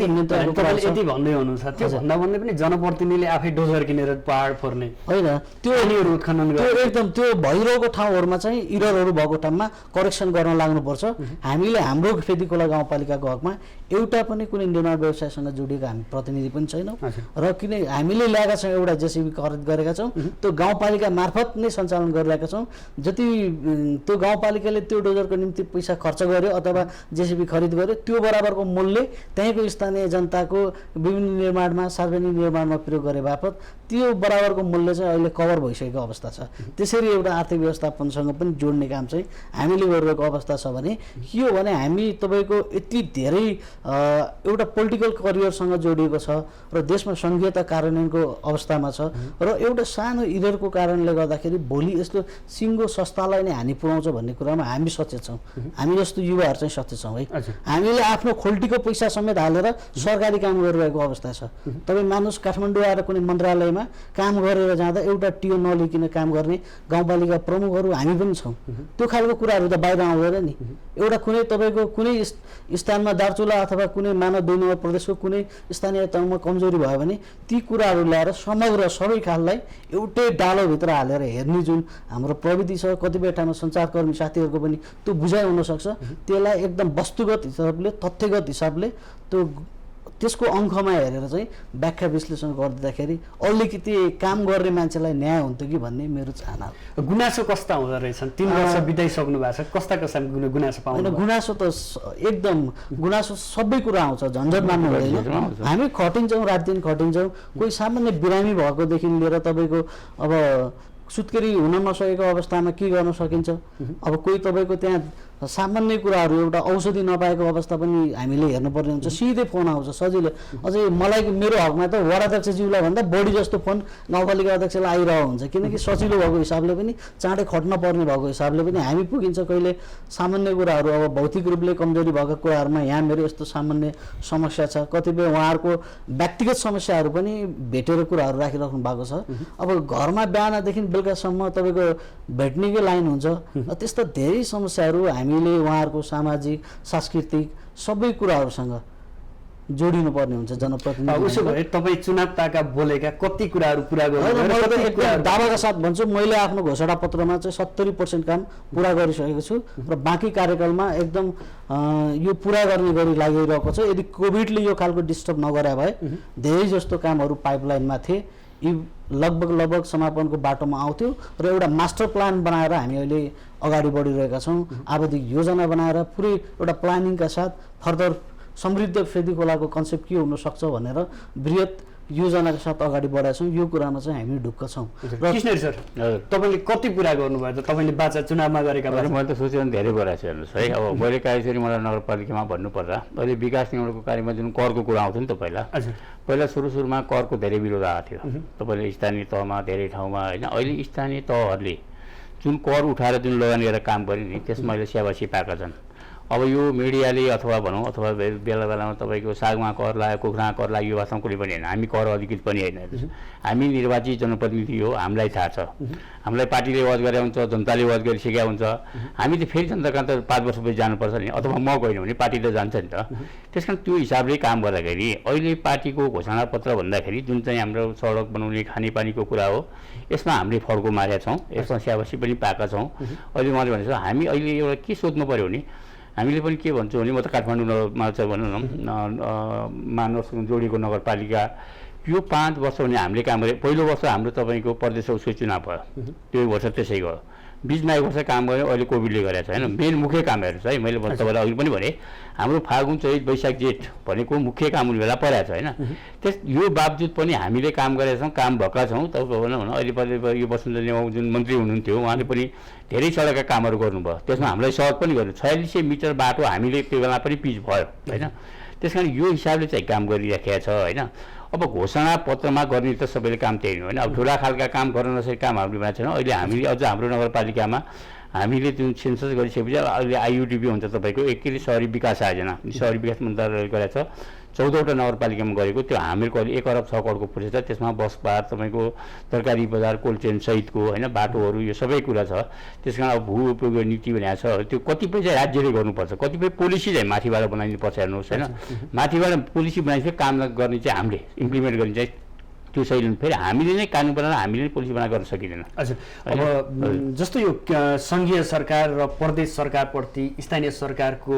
यति भन्दै हुनुहुन्छ, त्यो भन्दा भन्दै पनि जनप्रतिनिधिले आफै डोजर किनेर पहाड फोर्ने होइन, त्यो उत्खनन त्यो एकदम त्यो भइरहेको ठाउँहरूमा चाहिँ इररहरू भएको ठाउँमा करेक्सन गर्न लाग्नुपर्छ। हामीले हाम्रो फेदी खोला गाउँपालिकाको हकमा एउटा पनि कुनै निर्माण व्यवसायसँग जोडिएको हामी प्रतिनिधि पनि छैनौँ। र किन हामीले ल्याएका छौँ, एउटा जेसिबी खरिद गरेका छौँ, त्यो गाउँपालिका मार्फत नै सञ्चालन गरिरहेका छौँ। जति त्यो गाउँपालिकाले त्यो डोजरको निम्ति पैसा खर्च गर्यो अथवा जेसिबी खरिद गर्यो, त्यो बराबरको मूल्य त्यहीँको स्थानीय जनताको विभिन्न निर्माणमा, सार्वजनिक निर्माणमा प्रयोग गरे बापत त्यो बराबरको मूल्य चाहिँ अहिले कभर भइसकेको अवस्था छ। त्यसरी एउटा आर्थिक व्यवस्थापनसँग पनि जोड्ने काम चाहिँ हामीले गरिरहेको अवस्था छ। भने के हो भने हामी तपाईँको यति धेरै एउटा पोलिटिकल करियरसँग जोडिएको छ र देशमा सङ्घीयता कार्यान्वयनको अवस्थामा छ। र एउटा सानो इररको कारणले गर्दाखेरि भोलि यस्तो सिङ्गो संस्थालाई नै हानि पुर्याउँछ भन्ने कुरामा हामी सचेत छौँ। हामी जस्तो युवाहरू चाहिँ सचेत छौँ है। हामीले आफ्नो खोल्टीको पैसा समेत हालेर सरकारी काम गरिरहेको अवस्था छ। तपाईँ मानुस काठमाडौँ आएर कुनै मन्त्रालयमा काम गरेर जाँदा एउटा टिओ नलिकन काम गर्ने गाउँपालिका प्रमुखहरू हामी पनि छौँ। त्यो खालको कुराहरू त बाहिर आउँदैन नि। एउटा कुनै तपाईँको कुनै स्थानमा दार्चुला अथवा कुनै मानव 2 नम्बर प्रदेशको कुनै स्थानीय तहमा कमजोरी भयो भने ती कुराहरू ल्याएर समग्र सबै खाललाई एउटै डालोभित्र हालेर हेर्ने जुन हाम्रो प्रविधि छ, कतिपय ठाउँमा सञ्चारकर्मी साथीहरूको पनि त्यो बुझाइ हुनसक्छ। त्यसलाई एकदम वस्तुगत हिसाबले, तथ्यगत हिसाबले त्यसको अङ्कमा हेरेर चाहिँ व्याख्या विश्लेषण गरिदिँदाखेरि अलिकति काम गर्ने मान्छेलाई न्याय हुन्थ्यो कि भन्ने मेरो चाहना हो। गुनासो कस्ता हुँदो रहेछन्? 3 वर्ष बिताइसक्नु भएको छ, कस्ता गुनासो पाउनु? गुनासो त एकदम गुनासो सबै कुरा आउँछ, झन्झट मान्नु हुँदैन। हामी खटिन्छौँ, रात दिन खटिन्छौँ। कोही सामान्य बिरामी भएकोदेखि लिएर तपाईँको अब सुत्केरी हुन नसकेको अवस्थामा के गर्न सकिन्छ। अब कोही तपाईँको त्यहाँ सामान्य कुराहरू एउटा औषधि नपाएको अवस्था पनि हामीले हेर्नुपर्ने हुन्छ। सिधै फोन आउँछ सजिलो। अझै मलाई मेरो हकमा त वडाध्यक्षज्यूलाई भन्दा बढी जस्तो फोन गाउँपालिका अध्यक्षलाई आइरहेको हुन्छ, किनकि सजिलो भएको हिसाबले पनि, चाँडै खट्न पर्ने भएको हिसाबले पनि हामी पुगिन्छ। कहिले सामान्य कुराहरू, अब भौतिक रूपले कमजोरी भएको कुराहरूमा यहाँ मेरो यस्तो सामान्य समस्या छ, कतिपय उहाँहरूको व्यक्तिगत समस्याहरू पनि भेटेर कुराहरू राखिराख्नु भएको छ। अब घरमा बिहानदेखि बेलुकासम्म तपाईँको भेट्नेकै लाइन हुन्छ। त्यस्ता धेरै समस्याहरू हामीले उहाँहरूको सामाजिक, सांस्कृतिक सबै कुराहरूसँग जोडिनुपर्ने हुन्छ जनप्रतिनिधि। उसो भए तपाईँ चुनाव ताका बोलेका कति कुराहरू पुरा गर्नु? दावाका साथ भन्छु, मैले आफ्नो घोषणा पत्रमा चाहिँ 70% काम पुरा गरिसकेको छु र बाँकी कार्यकालमा एकदम यो पुरा गर्ने गरी लागिरहेको छ। यदि कोभिडले यो खालको डिस्टर्ब नगरे भए धेरै जस्तो कामहरू पाइपलाइनमा थिए। यी लगभग समापनको बाटोमा आउँथ्यो र एउटा मास्टर प्लान बनाएर हामी अहिले अगाडि बढिरहेका छौँ। आवधिक योजना बनाएर पुरै एउटा प्लानिङका साथ फर्दर समृद्ध फेदी खोलाको कन्सेप्ट के हुनसक्छ भनेर बृहत योजनाका साथ अगाडि बढाएका छौँ। यो कुरामा चाहिँ हामी ढुक्क छौँ। र कृष्णहरी सर तपाईँले कति पुरा गर्नुभयो त? तपाईँले बाचा चुनावमा गरेका मैले त सोचेँ धेरै कुरा छ हेर्नुहोस् है। अब मैले कालीचरी मलाई नगरपालिकामा भन्नुपर्दा अहिले विकास निर्माणको कार्यमा जुन करको कुरा आउँथ्यो नि त पहिला सुरुमा करको धेरै विरोध आएको थियो। तपाईँले स्थानीय तहमा धेरै ठाउँमा होइन, अहिले स्थानीय तहहरूले जुन कर उठाएर जुन लगानी गरेर काम गर्यो नि त्यसमा अहिले स्याबासी पाएका छन्। अब यो मिडियाले अथवा भनौँ अथवा बेला बेलामा तपाईँको सागमा कर लाग्यो, कुखुरामा कर लाग्यो, यो वास्तवमा कुनै पनि होइन। हामी कर अधिकृत पनि होइन, हामी निर्वाचित जनप्रतिनिधि हो, हामीलाई थाहा छ। हामीलाई पार्टीले वाज गरे हुन्छ, जनताले वाज गरिसकेका हुन्छ। हामी त फेरि जनता कहाँ त 5 वर्षपछि जानुपर्छ नि, अथवा म गएन भने पार्टी त जान्छ नि त। त्यस कारण त्यो हिसाबले काम गर्दाखेरि अहिले पार्टीको घोषणापत्र भन्दाखेरि जुन चाहिँ हाम्रो सडक बनाउने खानेपानीको कुरा हो, यसमा हामीले फर्को मारेका छौँ, यसमा स्याबासी पनि पाएका छौँ। अहिले उहाँले भनेको छ हामी अहिले एउटा के सोध्नु पऱ्यो भने हामीले पनि के भन्छौँ भने म त काठमाडौँमा चाहिँ भनौँ न मानवसँग जोडिएको नगरपालिका यो 5 वर्ष भने हामीले काम गरे। पहिलो वर्ष हाम्रो तपाईँको प्रदेश उसको चुनाव भयो, त्यो वर्ष त्यसै गयो। बिचमा 1 वर्ष काम गऱ्यो, अहिले कोभिडले गरेको छ होइन। मेन मुख्य कामहरू छ है, मैले तपाईँलाई अघि पनि भने हाम्रो फागुन चैत वैशाख जेठ भनेको मुख्य काम हुने बेला परेको छ होइन। यो बावजुद पनि हामीले काम गरेका छौँ, काम भएका छौँ। तपाईँको भनौँ न अहिले यो वसुन्धरा नेवाङ जुन मन्त्री हुनुहुन्थ्यो उहाँले पनि धेरै सडकका कामहरू गर्नुभयो। त्यसमा हामीलाई सहयोग पनि गर्नु 4600 मिटर बाटो हामीले त्यो बेला पनि पिच भयो होइन। त्यस कारण यो हिसाबले चाहिँ काम गरिराखेका छ होइन। अब घोषणा पत्रमा गर्ने त सबैले काम त्यही हो होइन। अब ठुला खालका काम गर्न नसकेको काम हाम्रो भएको छैन। अहिले हामीले अझ हाम्रो नगरपालिकामा हामीले जुन सेन्सस गरिसकेपछि अहिले आइयुडिपी हुन्छ तपाईँको एकै सहरी विकास आयोजना, सहरी विकास मन्त्रालयले गरेको छ। 14वटा नगरपालिकामा गरेको त्यो हामीहरूको अहिले 1 अरब 6 करोडको प्रोजेक्ट छ। त्यसमा बस बार तपाईँको तरकारी बजार कोल्ड चेन सहितको होइन बाटोहरू यो सबै कुरा छ। त्यस कारण अब भू उपयोग नीति भनेको छ, त्यो कतिपय चाहिँ राज्यले गर्नुपर्छ, कतिपय पोलिसी चाहिँ माथिबाट बनाइदिनुपर्छ हेर्नुहोस् होइन। माथिबाट पोलिसी बनाइसके काम गर्ने चाहिँ हामीले इम्प्लिमेन्ट गर्ने चाहिँ त्यो सही फेरि हामीले नै कानुन बनाएर हामीले नै पोलिसी बनाएर गर्न सकिँदैन। हजुर, अब जस्तो यो सङ्घीय सरकार र प्रदेश सरकारप्रति स्थानीय सरकारको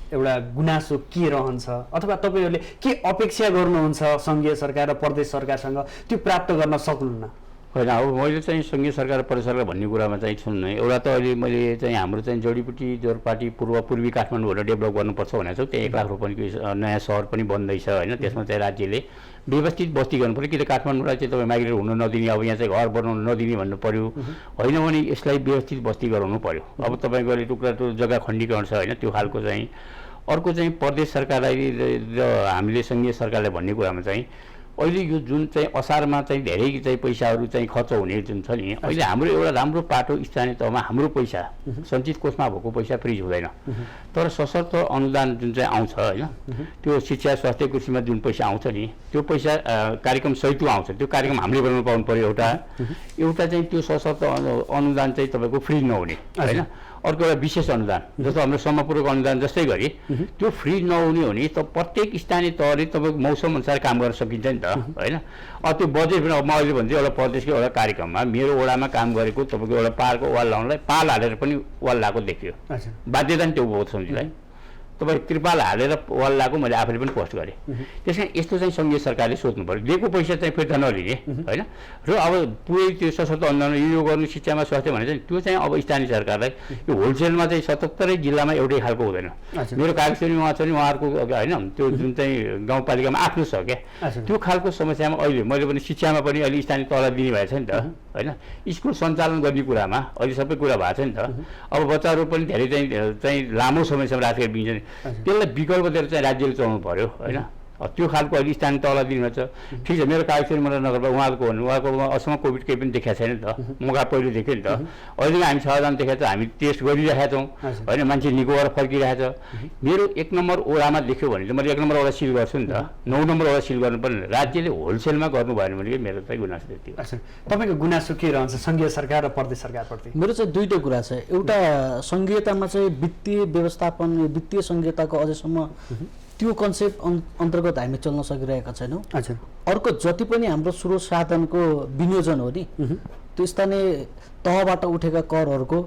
एउटा गुनासो के रहन्छ अथवा तपाईँहरूले के अपेक्षा गर्नुहुन्छ सङ्घीय सरकार र प्रदेश सरकारसँग त्यो प्राप्त गर्न सक्नुहुन्न? होइन, अब मैले चाहिँ सङ्घीय सरकार प्रदेश सरकार भन्ने कुरामा चाहिँ सुन्नु एउटा त अहिले मैले चाहिँ हाम्रो चाहिँ जडीबुटी जोरपाटी पूर्वी काठमाडौँबाट डेभलप गर्नुपर्छ भनेको छ। त्यहाँ 1 लाख रुपियाँको नयाँ सहर पनि बन्दैछ होइन। त्यसमा चाहिँ राज्यले व्यवस्थित बस्ती गर्नु पऱ्यो। कि त काठमाडौँलाई चाहिँ तपाईँ माइग्रेट हुन नदिने, अब यहाँ चाहिँ घर बनाउनु नदिने भन्नु पऱ्यो होइन भने यसलाई व्यवस्थित बस्ती गराउनु पऱ्यो। अब तपाईँको अहिले टुक्रा जग्गा खण्डीकरण छ होइन, त्यो खालको चाहिँ। अर्को चाहिँ प्रदेश सरकारलाई र हामीले सङ्घीय सरकारलाई भन्ने कुरामा चाहिँ अहिले यो जुन चाहिँ असारमा चाहिँ धेरै चाहिँ पैसाहरू चाहिँ खर्च हुने जुन छ नि, अहिले हाम्रो एउटा राम्रो पाटो स्थानीय तहमा हाम्रो पैसा सञ्चित कोषमा भएको पैसा फ्रिज हुँदैन। तर सशर्त अनुदान जुन चाहिँ आउँछ होइन, त्यो शिक्षा स्वास्थ्य कृषिमा जुन पैसा आउँछ नि त्यो पैसा कार्यक्रम सहित आउँछ। त्यो कार्यक्रम हामीले बनाउनु पाउनु पऱ्यो। एउटा चाहिँ त्यो सशर्त अनुदान चाहिँ तपाईँको फ्रिज नहुने होइन। अर्को एउटा विशेष अनुदान जस्तो हाम्रो समपूरक अनुदान जस्तै गरी त्यो फ्री नहुने हो नि त प्रत्येक स्थानीय तहले तपाईँको मौसम अनुसार काम गर्न सकिन्छ नि त होइन। त्यो बजेट पनि अब म अहिले भन्छु एउटा प्रदेशको एउटा कार्यक्रममा मेरो वडामा काम गरेको तपाईँको एउटा पाहाडको वाल लाउनलाई पाल हालेर पनि वाल लगाएको देखियो। बाध्यता नि त्यो भयो सम्झिलाई, तपाईँ त्रिपाल हालेर वाल लगाएको मैले आफैले पनि पोस्ट गरेँ। त्यस कारण यस्तो चाहिँ सङ्घीय सरकारले सोच्नु पऱ्यो, दिएको पैसा चाहिँ फिर्ता नलिने होइन। र अब पुरै त्यो सशक्त अनुदान यो गर्नु शिक्षामा स्वास्थ्य भने चाहिँ त्यो चाहिँ अब स्थानीय सरकारलाई यो होलसेलमा चाहिँ 77 जिल्लामा एउटै खालको हुँदैन। मेरो कागजरी उहाँ छ नि उहाँहरूको होइन, त्यो जुन चाहिँ गाउँपालिकामा आफ्नो छ क्या, त्यो खालको समस्यामा अहिले मैले पनि शिक्षामा पनि अहिले स्थानीय तहलाई दिने भएको छ नि त होइन। स्कुल सञ्चालन गर्ने कुरामा अहिले सबै कुरा भएको छ नि त। अब बच्चाहरू पनि धेरै चाहिँ लामो समयसम्म राखेर बिग्छ नि, त्यसलाई विकल्प दिएर चाहिँ राज्यले चलाउनु पऱ्यो होइन। त्यो खालको अहिले स्थानीय तहलाई दिनु छ। ठिक छ, मेरो कागजरी मलाई नगरपालिका उहाँको भन्नु उहाँको अहिलेसम्म कोभिड केही पनि देखाएको छैन नि त, मौका पहिलो देख्यो नि त। अहिले हामी 6 जना देखाएको छ, हामी टेस्ट गरिरहेका छौँ होइन, मान्छे निको भएर फर्किरहेको छ। मेरो 1 नम्बर वडामा देख्यो भने चाहिँ मैले 1 नम्बर वडा सिल गर्छु नि त, 9 नम्बर वडा सिल गर्नु पर्ने। राज्यले होलसेलमा गर्नु भएन भने मेरो चाहिँ गुनासो त्यति हो। तपाईँको गुनासो के रहन्छ सङ्घीय सरकार र प्रदेश सरकारप्रति? मेरो चाहिँ दुईटै कुरा छ। एउटा सङ्घीयतामा चाहिँ वित्तीय व्यवस्थापन, वित्तीय सङ्घीयताको अझैसम्म त्यो कन्सेप्ट अन्तर्गत हामी चल्न सकिरहेका छैनौँ। अर्को जति पनि हाम्रो स्रोत साधनको विनियोजन हो नि, त्यो स्थानीय तहबाट उठेका करहरूको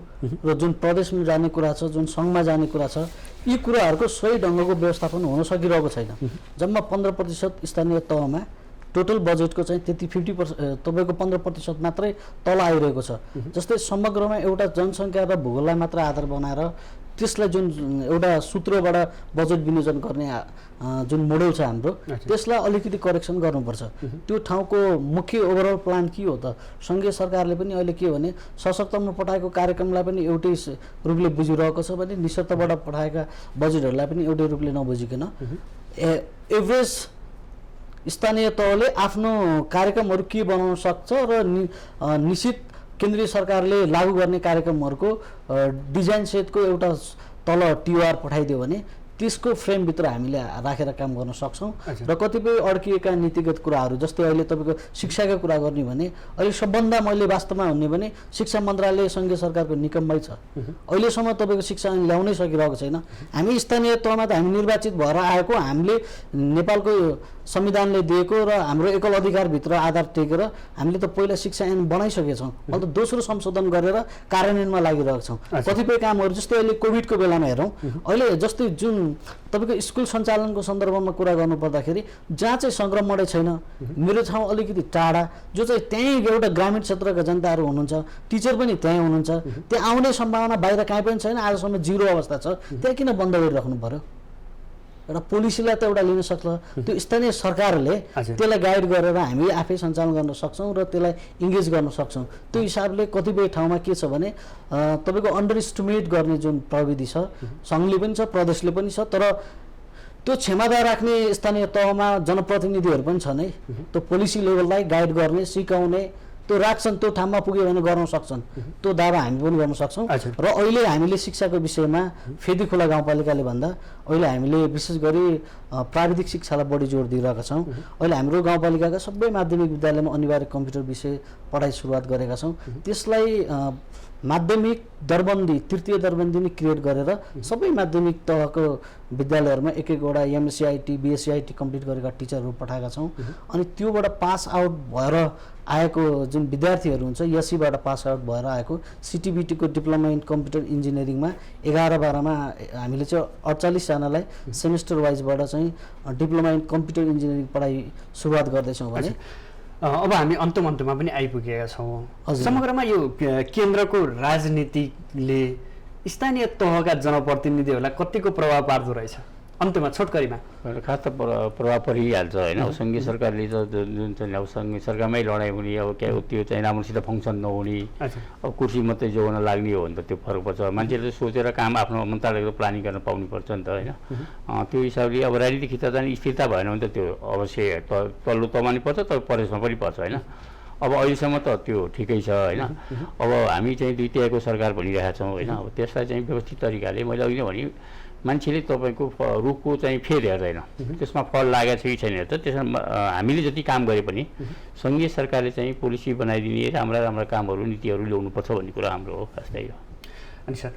र जुन प्रदेशमा जाने कुरा छ, जुन सङ्घमा जाने कुरा छ, यी कुराहरूको सही ढङ्गको व्यवस्थापन हुन सकिरहेको छैन। जम्मा 15% स्थानीय तहमा टोटल बजेटको चाहिँ त्यति 50% तपाईँको 15% मात्रै तल आइरहेको छ। जस्तै समग्रमा एउटा जनसङ्ख्या र भूगोललाई मात्र आधार बनाएर त्यसलाई जुन एउटा सूत्रबाट बजेट विनियोजन गर्ने जुन मोडल छ हाम्रो त्यसलाई अलिकति करेक्सन गर्नुपर्छ। त्यो ठाउँको मुख्य ओभरअल प्लान के हो त? सङ्घीय सरकारले पनि अहिले के भने सशक्तमा पठाएको कार्यक्रमलाई पनि एउटै रूपले बुझिरहेको छ भने निशर्तबाट पठाएका बजेटहरूलाई पनि एउटै रूपले नबुझिकन एभरेज स्थानीय तहले आफ्नो कार्यक्रमहरू के बनाउन सक्छ र निश्चित केन्द्रीय सरकारले लागू गर्ने कार्यक्रमहरूको डिजाइन सहितको एउटा तल टिआर पठाइदियो भने त्यसको फ्रेमभित्र हामीले राखेर काम गर्न सक्छौँ। र कतिपय अड्किएका नीतिगत कुराहरू जस्तै अहिले तपाईँको शिक्षाको कुरा गर्ने भने अहिले सबभन्दा मैले वास्तवमा भन्ने भने शिक्षा मन्त्रालय सङ्घीय सरकारको निकम्मै छ। अहिलेसम्म तपाईँको शिक्षा ऐन ल्याउनै सकिरहेको छैन। हामी स्थानीय तहमा त हामी निर्वाचित भएर आएको, हामीले नेपालको संविधानले दिएको र हाम्रो एकल अधिकारभित्र आधार टेकेर हामीले त पहिला शिक्षा ऐन बनाइसकेछौँ। अहिले त दोस्रो संशोधन गरेर कार्यान्वयनमा लागिरहेको छौँ। कतिपय कामहरू जस्तै अहिले कोभिडको बेलामा हेरौँ, अहिले जस्तै जुन तपाईँको स्कुल सञ्चालनको सन्दर्भमा कुरा गर्नु पर्दाखेरि जहाँ चाहिँ सङ्क्रमणै छैन, मेरो ठाउँ अलिकति टाढा, जो चाहिँ त्यहीँ एउटा ग्रामीण क्षेत्रका जनताहरू हुनुहुन्छ, टिचर पनि त्यहीँ हुनुहुन्छ, त्यहाँ आउने सम्भावना बाहिर कहीँ पनि छैन, आजसम्म जिरो अवस्था छ, त्यहाँ किन बन्द गरिराख्नु पर्यो? एउटा पोलिसीलाई त एउटा लिन सक्छ। त्यो स्थानीय सरकारले त्यसलाई गाइड गरेर हामी आफै सञ्चालन गर्न सक्छौँ र त्यसलाई इङ्गेज गर्न सक्छौँ। त्यो हिसाबले कतिपय ठाउँमा के छ भने तपाईँको अन्डर इस्टिमेट गर्ने जुन प्रविधि छ, सङ्घले पनि छ, प्रदेशले पनि छ, तर त्यो क्षमता राख्ने स्थानीय तहमा जनप्रतिनिधिहरू पनि छन् है। त्यो पोलिसी लेभललाई गाइड गर्ने, सिकाउने त्यो राख्छन्, त्यो ठाउँमा पुग्यो भने गर्न सक्छन्। त्यो दावा हामी पनि गर्न सक्छौँ। र अहिले हामीले शिक्षाको विषयमा फेदी खोला गाउँपालिकाले भन्दा अहिले हामीले विशेष गरी प्राविधिक शिक्षालाई बढी जोड दिइरहेका छौँ। अहिले हाम्रो गाउँपालिकाका सबै माध्यमिक विद्यालयमा अनिवार्य कम्प्युटर विषय पढाइ सुरुवात गरेका छौँ। त्यसलाई माध्यमिक दरबन्दी, तृतीय दरबन्दी नै क्रिएट गरेर सबै माध्यमिक तहको विद्यालयहरूमा एक एकवटा एमएससीआईटी, बिएससीआईटी कम्प्लिट गरेका टिचरहरू पठाएका छौँ। अनि त्योबाट पास आउट भएर आएको जुन विद्यार्थीहरू हुन्छ, एससीबाट पास आउट भएर आएको सिटिबिटीको डिप्लोमा इन कम्प्युटर इन्जिनियरिङमा 11-12मा हामीले चाहिँ 48जनालाई सेमेस्टर वाइजबाट चाहिँ डिप्लोमा इन कम्प्युटर इन्जिनियरिङ पढाइ सुरुवात गर्दैछौँ भने अब हामी अन्त्यमा पनि आइपुगेका छौँ। समग्रमा यो केन्द्रको राजनीतिले स्थानीय तहका जनप्रतिनिधिहरूलाई कतिको प्रभाव पार्दो रहेछ? अन्त्यमा छोटकरीमा खास त प्रभाव परिहाल्छ होइन। अब सङ्घीय सरकारले त जुन चाहिँ अब सङ्घीय सरकारमै लडाइँ हुने, अब क्या त्यो चाहिँ राम्रोसित फङ्सन नहुने, अब कुर्सी मात्रै जोड्न लाग्ने हो भने त त्यो फरक पर्छ। मान्छेले सोचेर काम आफ्नो मन्त्रालयको प्लानिङ गर्न पाउनुपर्छ नि त होइन। त्यो हिसाबले अब राजनीतिक क्षेत्र जाने स्थिरता भएन भने त त्यो अवश्य तल्लो तहमा नि पर्छ, तर प्रदेशमा पनि पर्छ होइन। अब अहिलेसम्म त त्यो ठिकै छ होइन। अब हामी चाहिँ 2 तिहाईको सरकार भनिरहेका छौँ होइन। अब त्यसलाई चाहिँ व्यवस्थित तरिकाले मैले अघि नै भने मान्छेले तपाईँको रुखको चाहिँ फेद हेर्दैन, त्यसमा फल लागेको छ कि छैन हेर्छ। त्यसमा हामीले जति काम गरे पनि सङ्घीय सरकारले चाहिँ पोलिसी बनाइदिने, राम्रा कामहरू, नीतिहरू ल्याउनुपर्छ भन्ने कुरा हाम्रो हो खास त्यही हो। अनि सर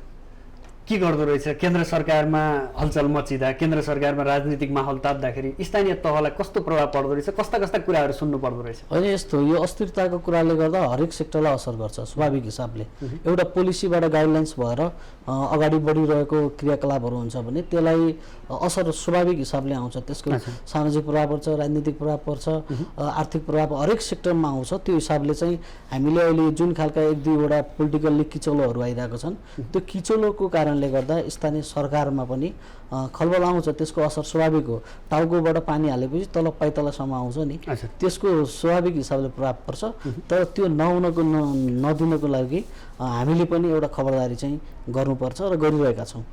के गर्दो रहेछ केन्द्र सरकारमा हलचल मचिँदा, केन्द्र सरकारमा राजनीतिक माहौल ताप्दाखेरि स्थानीय तहलाई कस्तो प्रभाव पर्दो रहेछ? कस्ता कुराहरू सुन्नु पर्दो रहेछ? होइन, यस्तो यो अस्थिरताको कुराले गर्दा हरेक सेक्टरलाई असर गर्छ स्वाभाविक हिसाबले। एउटा पोलिसीबाट गाइडलाइन्स भएर अगाडि बढिरहेको क्रियाकलापहरू हुन्छ भने त्यसलाई असर स्वाभाविक हिसाबले आउँछ। त्यसको सामाजिक प्रभाव पर्छ, राजनीतिक प्रभाव पर्छ, आर्थिक प्रभाव हरेक सेक्टरमा आउँछ। त्यो हिसाबले चाहिँ हामीले अहिले जुन खालका 1-2वटा पोलिटिकल्ली किचोलोहरू आइरहेको छन्, त्यो किचोलोको कारणले गर्दा स्थानीय सरकारमा पनि खलबल आउँछ। त्यसको असर स्वाभाविक हो। टाउकोबाट पानी हालेपछि तल पाइतलासम्म आउँछ नि, त्यसको स्वाभाविक हिसाबले प्रभाव पर्छ। तर त्यो नदिनको लागि हामीले पनि एउटा खबरदारी चाहिँ गर्नुपर्छ र गरिरहेका छौँ।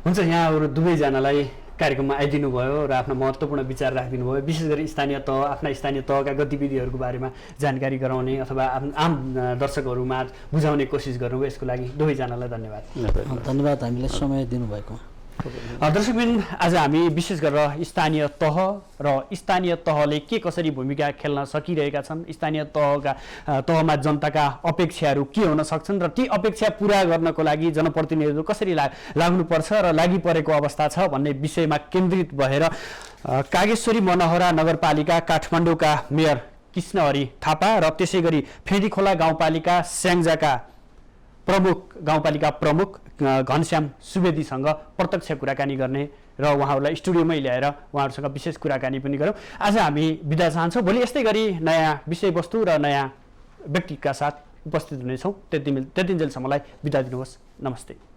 हुन्छ, यहाँहरू दुवैजनालाई कार्यक्रममा आइदिनु भयो र आफ्नो महत्त्वपूर्ण विचार राखिदिनु भयो। विशेष गरी आफ्ना स्थानीय तहका गतिविधिहरूको बारेमा जानकारी गराउने अथवा आम दर्शकहरूमा बुझाउने कोसिस गर्नुभयो, यसको लागि दुवैजनालाई धन्यवाद। धन्यवाद हामीलाई समय दिनुभएकोमा। दर्शकबिन, आज हामी विशेष गरेर स्थानीय तह र स्थानीय तहले के कसरी भूमिका खेल्न सकिरहेका छन्, स्थानीय तहमा जनताका अपेक्षाहरू के हुन सक्छन् र ती अपेक्षा पुरा गर्नको लागि जनप्रतिनिधिहरू कसरी लाग्नुपर्छ र लागि परेको अवस्था छ भन्ने विषयमा केन्द्रित भएर कागेश्वरी मनोहरा नगरपालिका काठमाडौँका मेयर कृष्णहरि थापा र त्यसै गरी फेदी खोला गाउँपालिका स्याङ्जाका गाउँपालिका प्रमुख घनश्याम सुवेदीसँग प्रत्यक्ष कुराकानी गर्ने र उहाँहरूलाई स्टुडियोमै ल्याएर उहाँहरूसँग विशेष कुराकानी पनि गऱ्यौँ। आज हामी बिदा चाहन्छौँ। भोलि यस्तै गरी नयाँ विषयवस्तु र नयाँ व्यक्तिका साथ उपस्थित हुनेछौँ। त्यतिन्जेलसम्मलाई बिदा दिनुहोस्। नमस्ते।